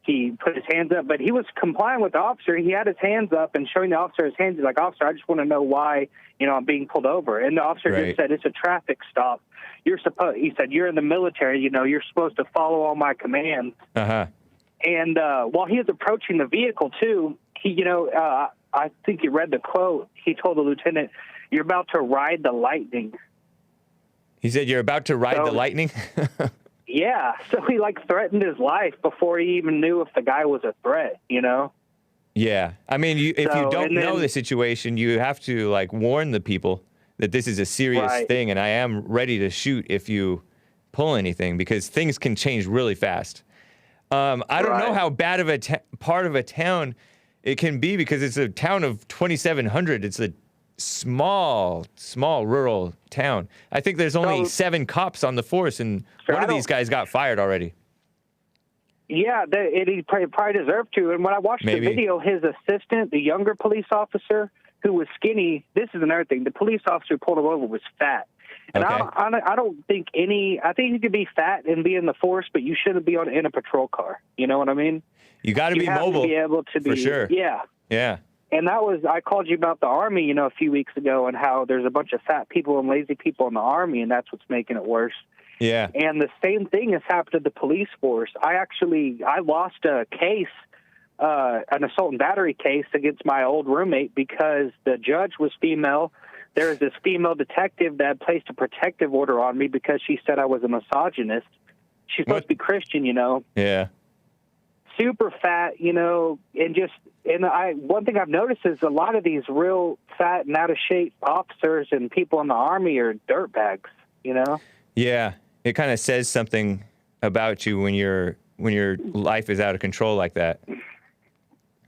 he put his hands up. But he was complying with the officer. He had his hands up and showing the officer his hands. He's like, "Officer, I just want to know why, I'm being pulled over." And the officer just said, "It's a traffic stop. He said, "You're in the military, you're supposed to follow all my commands." Uh-huh. And while he was approaching the vehicle too, he, I think you read the quote. He told the lieutenant, "You're about to ride the lightning." He said, "You're about to ride the lightning?" Yeah. So he threatened his life before he even knew if the guy was a threat, Yeah. I mean, if you don't know the situation, you have to warn the people that this is a serious thing, and I am ready to shoot if you pull anything, because things can change really fast. I don't know how bad of a part of a town it can be, because it's a town of 2,700. It's a small rural town. I think there's only 7 cops on the force, and one of these guys got fired already. Yeah, he probably deserved to. And when I watched the video, his assistant, the younger police officer who was skinny, this is another thing. The police officer who pulled him over was fat. And I don't think I think you could be fat and be in the force, but you shouldn't be in a patrol car. You know what I mean? You got to be mobile. To be able to be, for sure. Yeah. Yeah. And I called you about the Army, a few weeks ago, and how there's a bunch of fat people and lazy people in the Army, and that's what's making it worse. Yeah. And the same thing has happened to the police force. I lost a case, an assault and battery case against my old roommate because the judge was female. There was this female detective that placed a protective order on me because she said I was a misogynist. She's supposed to be Christian, Yeah. Super fat, one thing I've noticed is a lot of these real fat and out of shape officers and people in the Army are dirtbags, Yeah. It kind of says something about you when your life is out of control like that.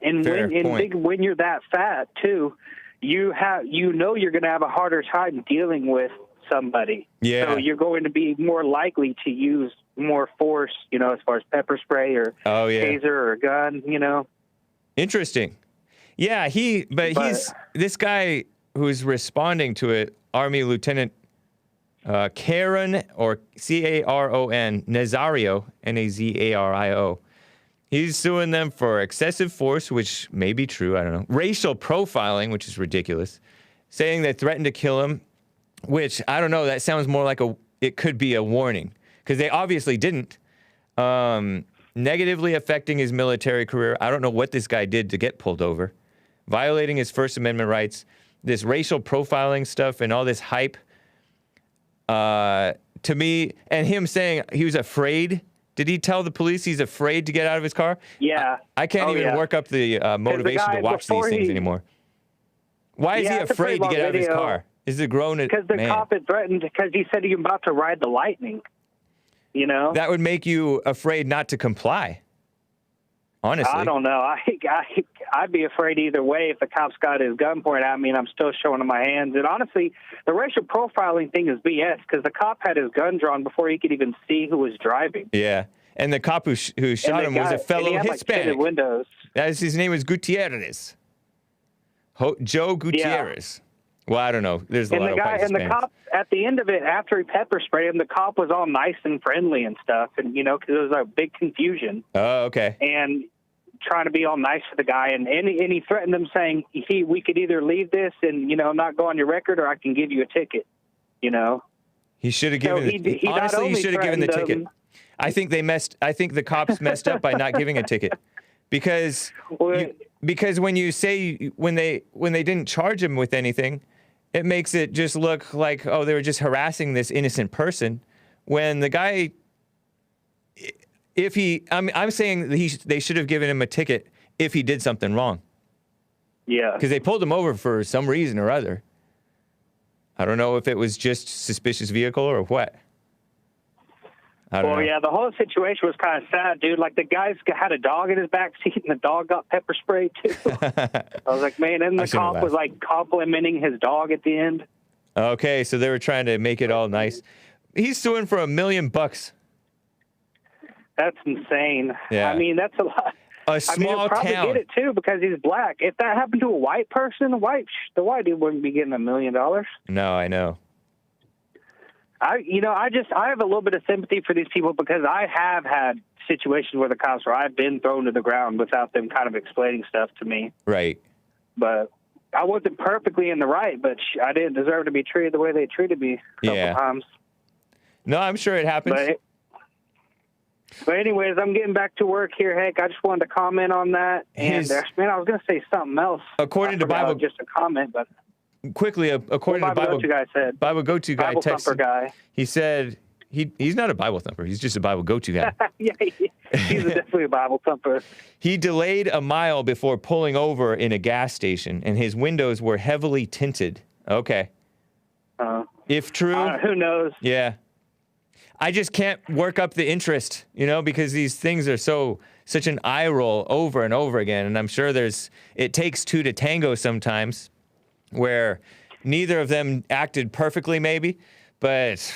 And when you're that fat too, you're going to have a harder time dealing with somebody. Yeah. So you're going to be more likely to use more force, as far as pepper spray or taser or a gun, Interesting. Yeah, he's this guy who's responding to it, Army Lieutenant Caron, or Caron Nazario, Nazario. He's suing them for excessive force, which may be true, I don't know. Racial profiling, which is ridiculous. Saying they threatened to kill him, which, I don't know, that sounds more like it could be a warning. Because they obviously didn't. Negatively affecting his military career. I don't know what this guy did to get pulled over. Violating his First Amendment rights. This racial profiling stuff and all this hype. To me, and him saying he was afraid. Did he tell the police he's afraid to get out of his car? Yeah. I can't even work up the motivation to watch these things anymore. Why is he afraid to get out of his car? Is it grown? Because the cop had threatened, because he said he was about to ride the lightning. You know? That would make you afraid not to comply. Honestly. I don't know. I'd be afraid either way if the cop's got his gun pointed at me and I'm still showing him my hands. And honestly, the racial profiling thing is BS because the cop had his gun drawn before he could even see who was driving. Yeah. And the cop who shot him was a fellow Hispanic. Like, windows. His name was Gutierrez. Joe Gutierrez. Yeah. Well, I don't know. There's a lot of white Hispanics. And the cop, at the end of it, after he pepper sprayed him, the cop was all nice and friendly and stuff. And, you know, because there was a big confusion. Oh, okay. And trying to be all nice to the guy. And he threatened him saying, we could either leave this and, you know, not go on your record or I can give you a ticket, you know. He should have given honestly, he should have given the ticket. I think the cops messed up by not giving a ticket. Because when you say when they didn't charge him with anything, it makes it just look like, oh, they were just harassing this innocent person. When the guy, I'm saying they should have given him a ticket if he did something wrong. Yeah. Because they pulled him over for some reason or other. I don't know if it was just suspicious vehicle or what. Yeah, the whole situation was kind of sad, dude. Like, the guy's had a dog in his back seat, and the dog got pepper sprayed, too. I was like, man, and the cop was, like, complimenting his dog at the end. Okay, so they were trying to make it all nice. He's suing for $1 million. That's insane. Yeah. I mean, that's a lot. A small probably town. get it, too, because he's black. If that happened to a white person, the white dude wouldn't be getting $1 million. No, I know. I have a little bit of sympathy for these people because I have had situations where the cops where I've been thrown to the ground without them kind of explaining stuff to me. Right. But I wasn't perfectly in the right, but I didn't deserve to be treated the way they treated me a couple times. No, I'm sure it happens. But anyways, I'm getting back to work here, Hake. I just wanted to comment on that. And man, I was going to say something else. According to Bible, just a comment, but. Quickly, according to Bible Go-To guy said. Bible Go-To guy Bible texted. Thumper guy. He said he's not a Bible thumper. He's just a Bible Go-To guy. Yeah, he's definitely a Bible thumper. He delayed a mile before pulling over in a gas station, and his windows were heavily tinted. Okay. If true, who knows? Yeah. I just can't work up the interest, because these things are such an eye roll over and over again, and I'm sure it takes two to tango sometimes. Where neither of them acted perfectly, maybe, but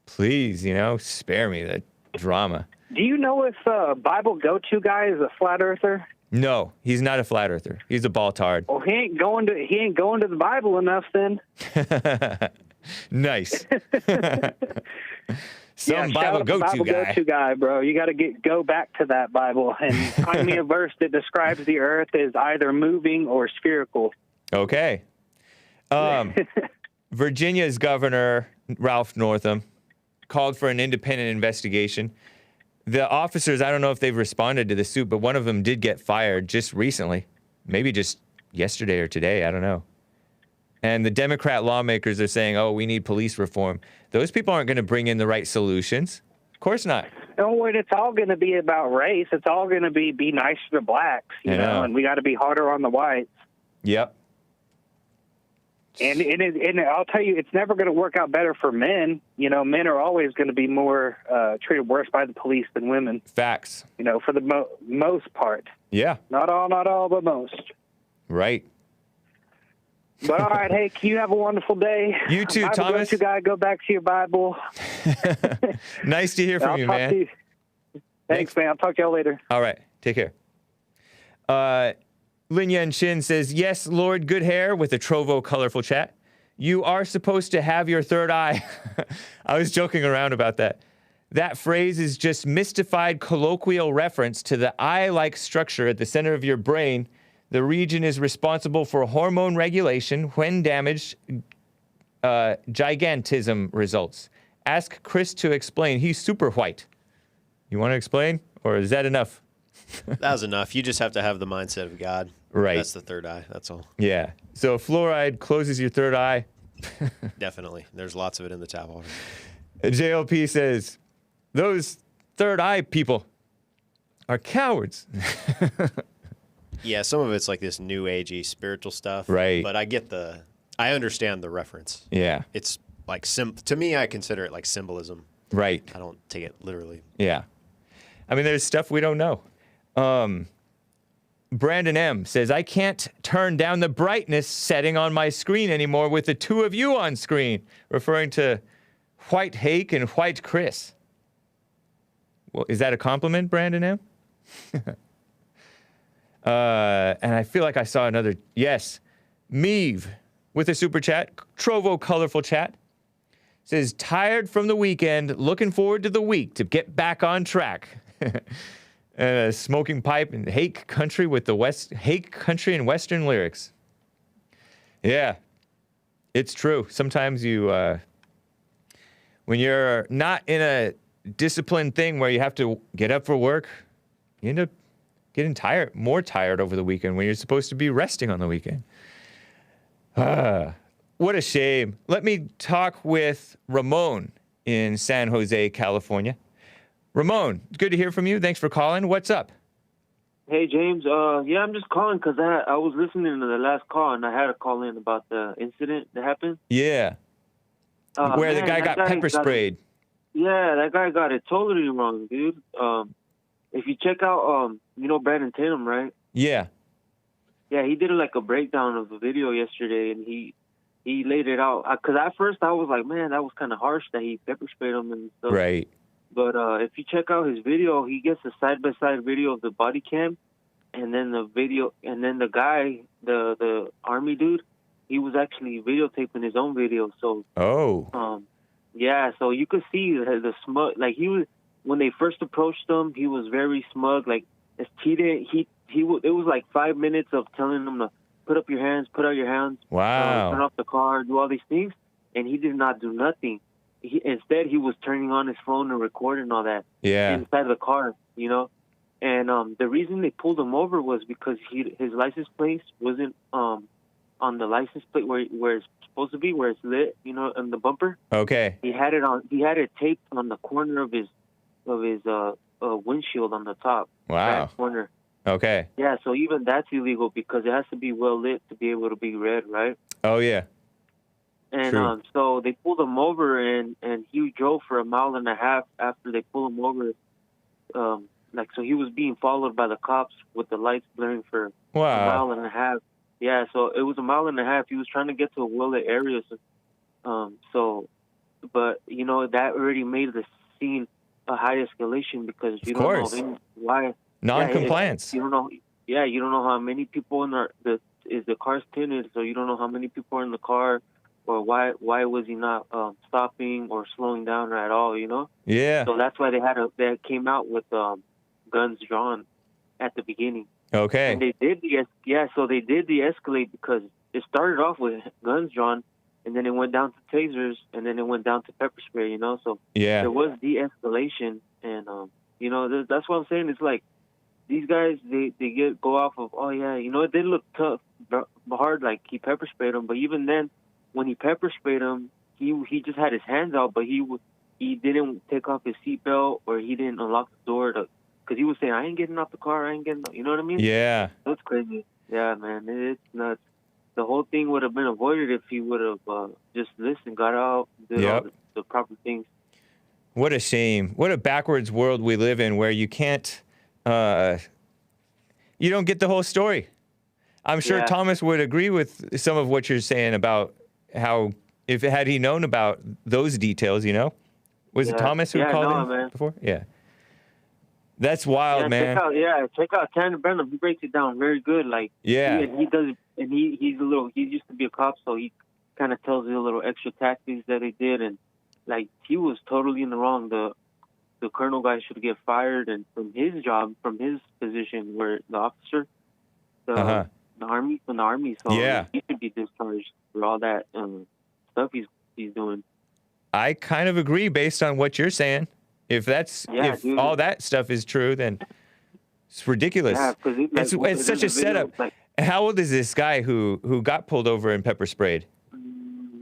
please, spare me the drama. Do you know if Bible Go-To guy is a flat earther? No, he's not a flat earther. He's a ball-tard. Well, he ain't going to the Bible enough then. Nice. Bible Go-To guy, bro. You got to go back to that Bible and find me a verse that describes the earth as either moving or spherical. Okay. Virginia's governor, Ralph Northam, called for an independent investigation. The officers, I don't know if they've responded to the suit, but one of them did get fired just recently. Maybe just yesterday or today, I don't know. And the Democrat lawmakers are saying, we need police reform. Those people aren't going to bring in the right solutions. Of course not. No, it's all going to be about race. It's all going to be nice to the blacks, you know, and we got to be harder on the whites. Yep. And I'll tell you, it's never going to work out better for men. Men are always going to be more treated worse by the police than women. Facts. For the most part. Yeah. Not all, but most. Right. But all right, Hake, you have a wonderful day. You too, Bible Thomas. Go-To guy, go back to your Bible. Nice to hear from you, man. Thanks, man. I'll talk to y'all later. All right. Take care. Lin Yan Shin says, yes, Lord, good hair, with a Trovo colorful chat. You are supposed to have your third eye. I was joking around about that. That phrase is just mystified colloquial reference to the eye-like structure at the center of your brain. The region is responsible for hormone regulation when damaged gigantism results. Ask Chris to explain. He's super white. You want to explain, or is that enough? That was enough. You just have to have the mindset of God. Right. That's the third eye. That's all. Yeah. So fluoride closes your third eye. Definitely. There's lots of it in the tap water. JLP says, those third eye people are cowards. Yeah, some of it's like this new agey spiritual stuff. Right. But I understand the reference. Yeah. It's like, to me, I consider it like symbolism. Right. I don't take it literally. Yeah. I mean, there's stuff we don't know. Brandon M. says, I can't turn down the brightness setting on my screen anymore with the two of you on screen, referring to White Hake and White Chris. Well, is that a compliment, Brandon M.? And I feel like I saw another, yes, Meave with a super chat, Trovo Colorful Chat, says, tired from the weekend, looking forward to the week to get back on track. And a smoking pipe and Hake Country with the Hake Country and Western lyrics. Yeah, it's true. Sometimes you, when you're not in a disciplined thing where you have to get up for work, you end up getting more tired over the weekend when you're supposed to be resting on the weekend. What a shame. Let me talk with Ramon in San Jose, California. Ramon, good to hear from you. Thanks for calling. What's up? Hey, James. Yeah, I'm just calling because I was listening to the last call, and I had to call in about the incident that happened. Yeah. Where the guy got pepper sprayed. Yeah, that guy got it totally wrong, dude. If you check out, you know Brandon Tatum, right? Yeah. Yeah, he did like a breakdown of the video yesterday, and he laid it out. Because at first I was like, man, that was kind of harsh that he pepper sprayed him and stuff. Right. But if you check out his video, he gets a side-by-side video of the body cam, and then the video, and then the guy, the army dude, he was actually videotaping his own video. So. Oh. Yeah, so you could see the smug. Like when they first approached him, he was very smug. Like it was like 5 minutes of telling them to put up your hands, put out your hands. Wow. Turn off the car, do all these things, and he did not do nothing. Instead, he was turning on his phone and recording all that. Yeah. Inside the car, you know. And the reason they pulled him over was because his license plate wasn't on the license plate where it's supposed to be, where it's lit, you know, on the bumper. Okay. He had it taped on the corner of his windshield on the top. Wow. Back corner. Okay. Yeah, so even that's illegal because it has to be well lit to be able to be read, right? Oh yeah. And True. so they pulled him over, and he drove for 1.5 miles after they pulled him over. So he was being followed by the cops with the lights blaring for 1.5 miles. Yeah, so it was 1.5 miles. He was trying to get to a well-lit area. But you know that already made the scene a high escalation because you don't know why. Non-compliance. You don't know. Yeah, you don't know how many people in the car's tinted, so you don't know how many people are in the car. Or why was he not stopping or slowing down at all? You know. Yeah. So that's why they came out with guns drawn at the beginning. Okay. And they did so they did de-escalate because it started off with guns drawn, and then it went down to tasers, and then it went down to pepper spray. You know, so yeah, there was de-escalation, and you know that's what I'm saying. It's like these guys they go off of you know it did look tough, hard, like he pepper sprayed them, but even then. When he pepper sprayed him, he just had his hands out, but he didn't take off his seatbelt or he didn't unlock the door because he was saying, "I ain't getting off the car, I ain't getting," you know what I mean? Yeah. That's crazy. Yeah, man, it's nuts. The whole thing would have been avoided if he would have just listened, got out, did all the proper things. What a shame! What a backwards world we live in, where you can't, you don't get the whole story. I'm sure Thomas would agree with some of what you're saying about how, had he known about those details, you know? Was it Thomas who called in before? Yeah. That's wild, man. Check out Tanner Brenham. He breaks it down very good. Like, he does, and he used to be a cop, so he kind of tells you a little extra tactics that he did, and like he was totally in the wrong. The colonel guy should get fired, and from his job, from his position, where the officer, the army, so he should be discharged for all that stuff he's doing. I kind of agree based on what you're saying. If all that stuff is true, then it's ridiculous. Yeah, it's such a setup. Like, how old is this guy who got pulled over and pepper sprayed?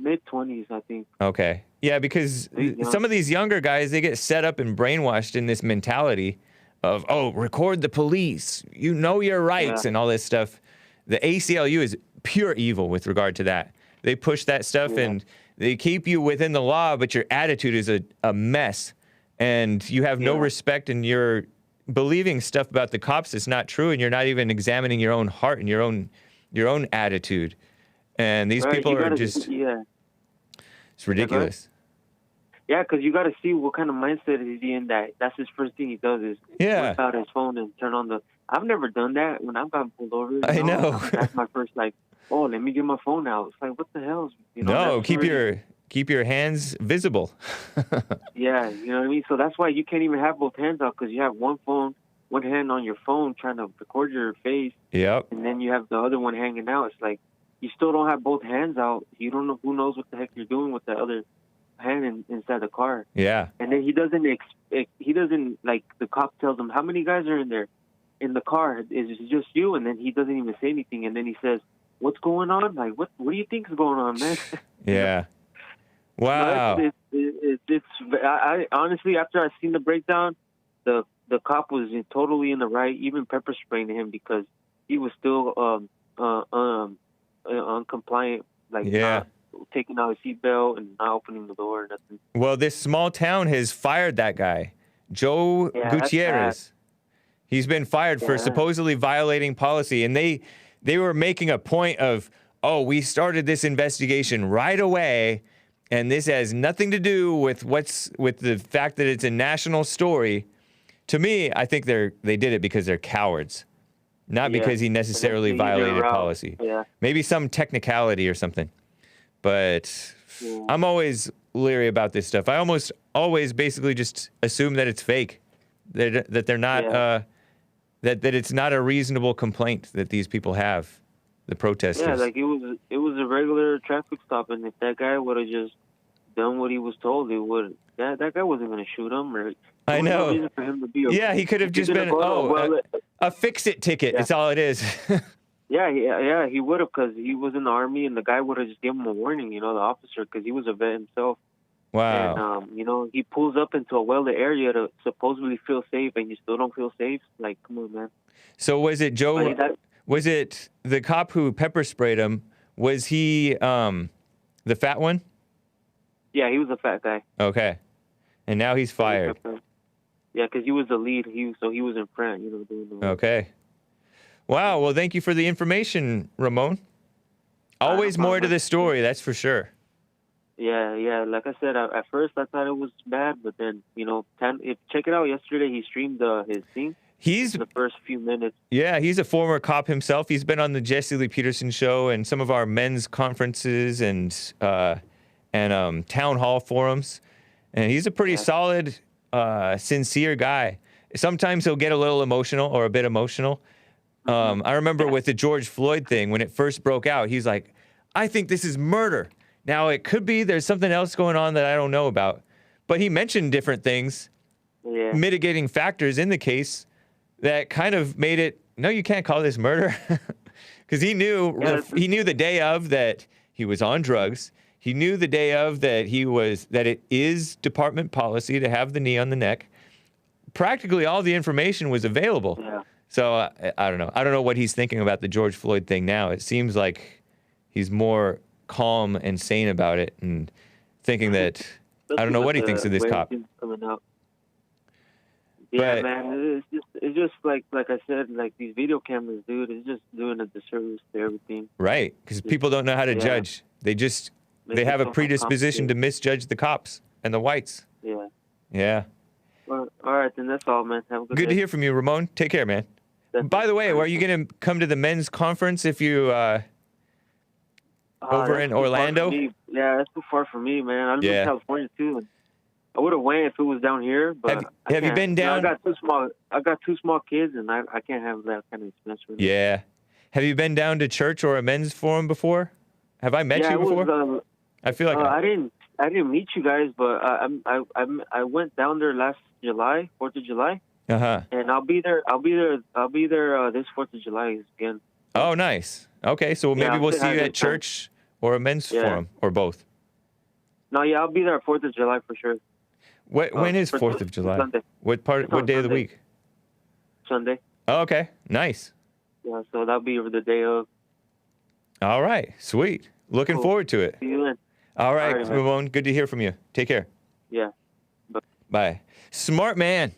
mid-20s, I think. Okay. Yeah, because some of these younger guys, they get set up and brainwashed in this mentality of, oh, record the police, you know your rights, and all this stuff. The ACLU is pure evil with regard to that. They push that stuff and they keep you within the law, but your attitude is a mess. And you have no respect, and you're believing stuff about the cops that's not true, and you're not even examining your own heart and your own attitude. And these people are just... It's ridiculous. Yeah, because you got to see what kind of mindset is he in. That's his first thing he does is whip out his phone and turn on the... I've never done that when I've gotten pulled over. I know. That's my first, like, oh, let me get my phone out. It's like, what the hell? No, keep your hands visible. Yeah, you know what I mean? So that's why you can't even have both hands out, because you have one hand on your phone trying to record your face. Yep. And then you have the other one hanging out. It's like you still don't have both hands out. You don't know who knows what the heck you're doing with the other hand inside the car. Yeah. And then he doesn't like, the cop tells him, how many guys are in there? In the car, is it just you? And then he doesn't even say anything. And then he says, what's going on? Like, what do you think is going on, man? Yeah. Wow. I honestly, after I seen the breakdown, the cop was totally in the right, even pepper spraying him, because he was still uncompliant, like not taking out his seatbelt and not opening the door or nothing. Well, this small town has fired that guy, Joe Gutierrez. He's been fired for supposedly violating policy, and they were making a point of, oh, we started this investigation right away, and this has nothing to do with the fact that it's a national story. To me, I think they did it because they're cowards, not because he necessarily violated policy. Yeah. Maybe some technicality or something. But I'm always leery about this stuff. I almost always basically just assume that it's fake, that they're not, that it's not a reasonable complaint that these people have, the protesters. Yeah, like it was a regular traffic stop, and if that guy would have just done what he was told, that guy wasn't going to shoot him. Or I know. No reason for him to be he could have just been a fix-it ticket. It's all it is. Yeah, he would have, because he was in the Army, and the guy would have just given him a warning, the officer, because he was a vet himself. Wow. And, he pulls up into a welded area to supposedly feel safe, and you still don't feel safe? Like, come on, man. So was it Joe, was it the cop who pepper sprayed him, was he the fat one? Yeah, he was a fat guy. Okay. And now he's fired. Yeah, because he was the lead, so he was in front, doing the Okay. Wow, well, thank you for the information, Ramon. Always more to the story, that's for sure. Yeah. Like I said, at first I thought it was bad, but then, check it out. Yesterday he streamed his thing. In the first few minutes. Yeah, he's a former cop himself. He's been on the Jesse Lee Peterson show and some of our men's conferences and town hall forums. And he's a pretty solid, sincere guy. Sometimes he'll get a little emotional or a bit emotional. I remember with the George Floyd thing, when it first broke out, he's like, I think this is murder. Now, it could be there's something else going on that I don't know about. But he mentioned different things, mitigating factors in the case that kind of made it, no, you can't call this murder. Because he knew the day of that he was on drugs. He knew the day of that that it is department policy to have the knee on the neck. Practically all the information was available. Yeah. So I don't know. I don't know what he's thinking about the George Floyd thing now. It seems like he's more calm and sane about it and thinking that, I don't know what he thinks of this cop. Yeah, man, it's just like I said, like these video cameras, dude, it's just doing a disservice to everything. Right, because people don't know how to judge. They have a predisposition to misjudge the cops and the whites. Yeah. Yeah. Well, all right, then that's all, man. Have a good day. Good to hear from you, Ramon. Take care, man. By the way, are you going to come to the men's conference if you over in Orlando? Yeah, that's too far for me, man. I live in California too. And I would have went if it was down here, but have you been down? I got two small kids, and I can't have that kind of expense. Really. Yeah. Have you been down to church or a men's forum before? Have I met you before? I feel like I didn't meet you guys, but I went down there last July, 4th of July. And I'll be there this 4th of July again. Oh, nice. Okay, so maybe we'll see you at church or a men's forum or both. No, yeah, I'll be there 4th of July for sure. When is 4th of July? Sunday. What day of the week? Sunday. Oh, okay, nice. Yeah, so that'll be over the day of. All right, sweet. Looking forward to it. See you then. All right, All right, man. Ramon, good to hear from you. Take care. Yeah. Bye. Smart man.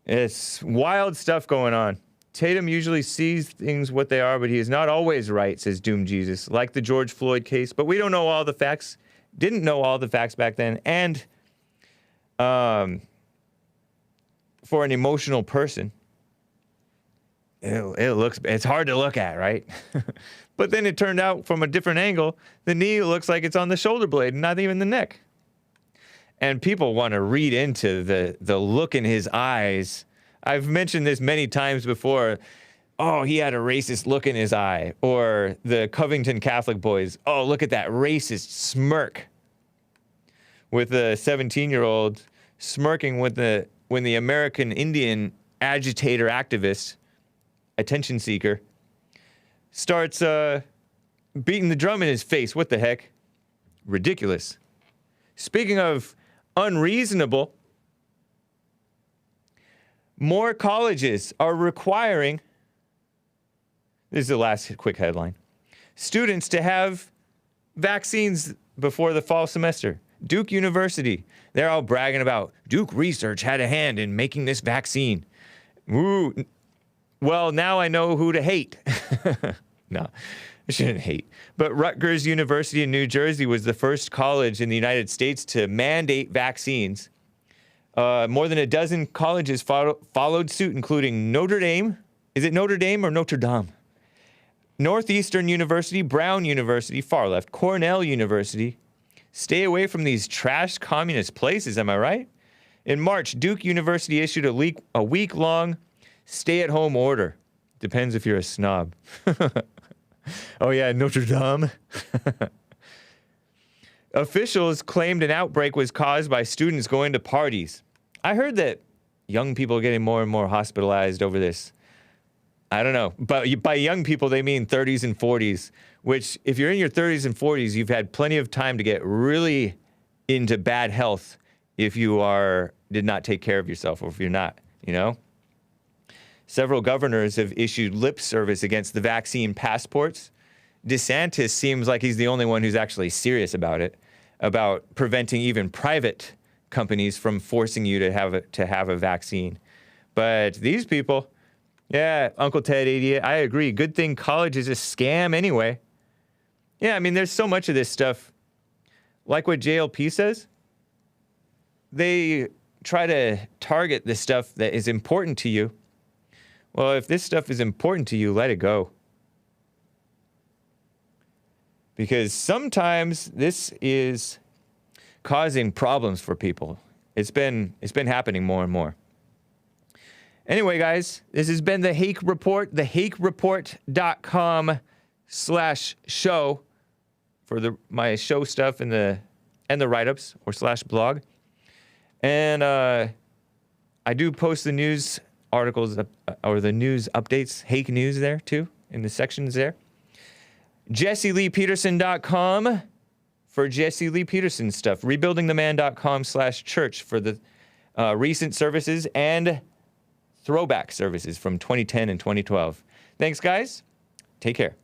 It's wild stuff going on. Tatum usually sees things what they are, but he is not always right, says Doom Jesus, like the George Floyd case. But we don't know all the facts. Didn't know all the facts back then. And for an emotional person, it's hard to look at, right? But then it turned out from a different angle, the knee looks like it's on the shoulder blade, not even the neck. And people want to read into the look in his eyes. I've mentioned this many times before. Oh, he had a racist look in his eye. Or the Covington Catholic boys. Oh, look at that racist smirk. With the 17-year-old smirking when the American Indian agitator activist, attention seeker, starts beating the drum in his face. What the heck? Ridiculous. Speaking of unreasonable, more colleges are requiring, this is the last quick headline, students to have vaccines before the fall semester. Duke University, they're all bragging about Duke research had a hand in making this vaccine. Ooh. Well, now I know who to hate. No, I shouldn't hate. But Rutgers University in New Jersey was the first college in the United States to mandate vaccines. More than a dozen colleges followed suit, including Notre Dame. Is it Notre Dame or Notre Dame? Northeastern University, Brown University, far left, Cornell University. Stay away from these trash communist places, am I right? In March, Duke University issued a week-long stay-at-home order. Depends if you're a snob. Oh yeah, Notre Dame. Officials claimed an outbreak was caused by students going to parties. I heard that young people are getting more and more hospitalized over this. I don't know. But by young people, they mean 30s and 40s, which if you're in your 30s and 40s, you've had plenty of time to get really into bad health if you did not take care of yourself, or if you're not, you know? Several governors have issued lip service against the vaccine passports. DeSantis seems like he's the only one who's actually serious about it, about preventing even private companies from forcing you to have a vaccine. But these people, yeah, Uncle Ted idiot, I agree. Good thing college is a scam anyway. Yeah, I mean, there's so much of this stuff. Like what JLP says, they try to target the stuff that is important to you. Well, if this stuff is important to you, let it go. Because sometimes this is causing problems for people. It's been happening more and more. Anyway, guys, this has been the Hake Report, thehakereport.com/show for my show stuff and the write-ups or /blog. And I do post the news articles or the news updates, Hake News there too, in the sections there. JesseLeePeterson.com for Jesse Lee Peterson stuff. RebuildingTheMan.com/church for the recent services and throwback services from 2010 and 2012. Thanks, guys. Take care.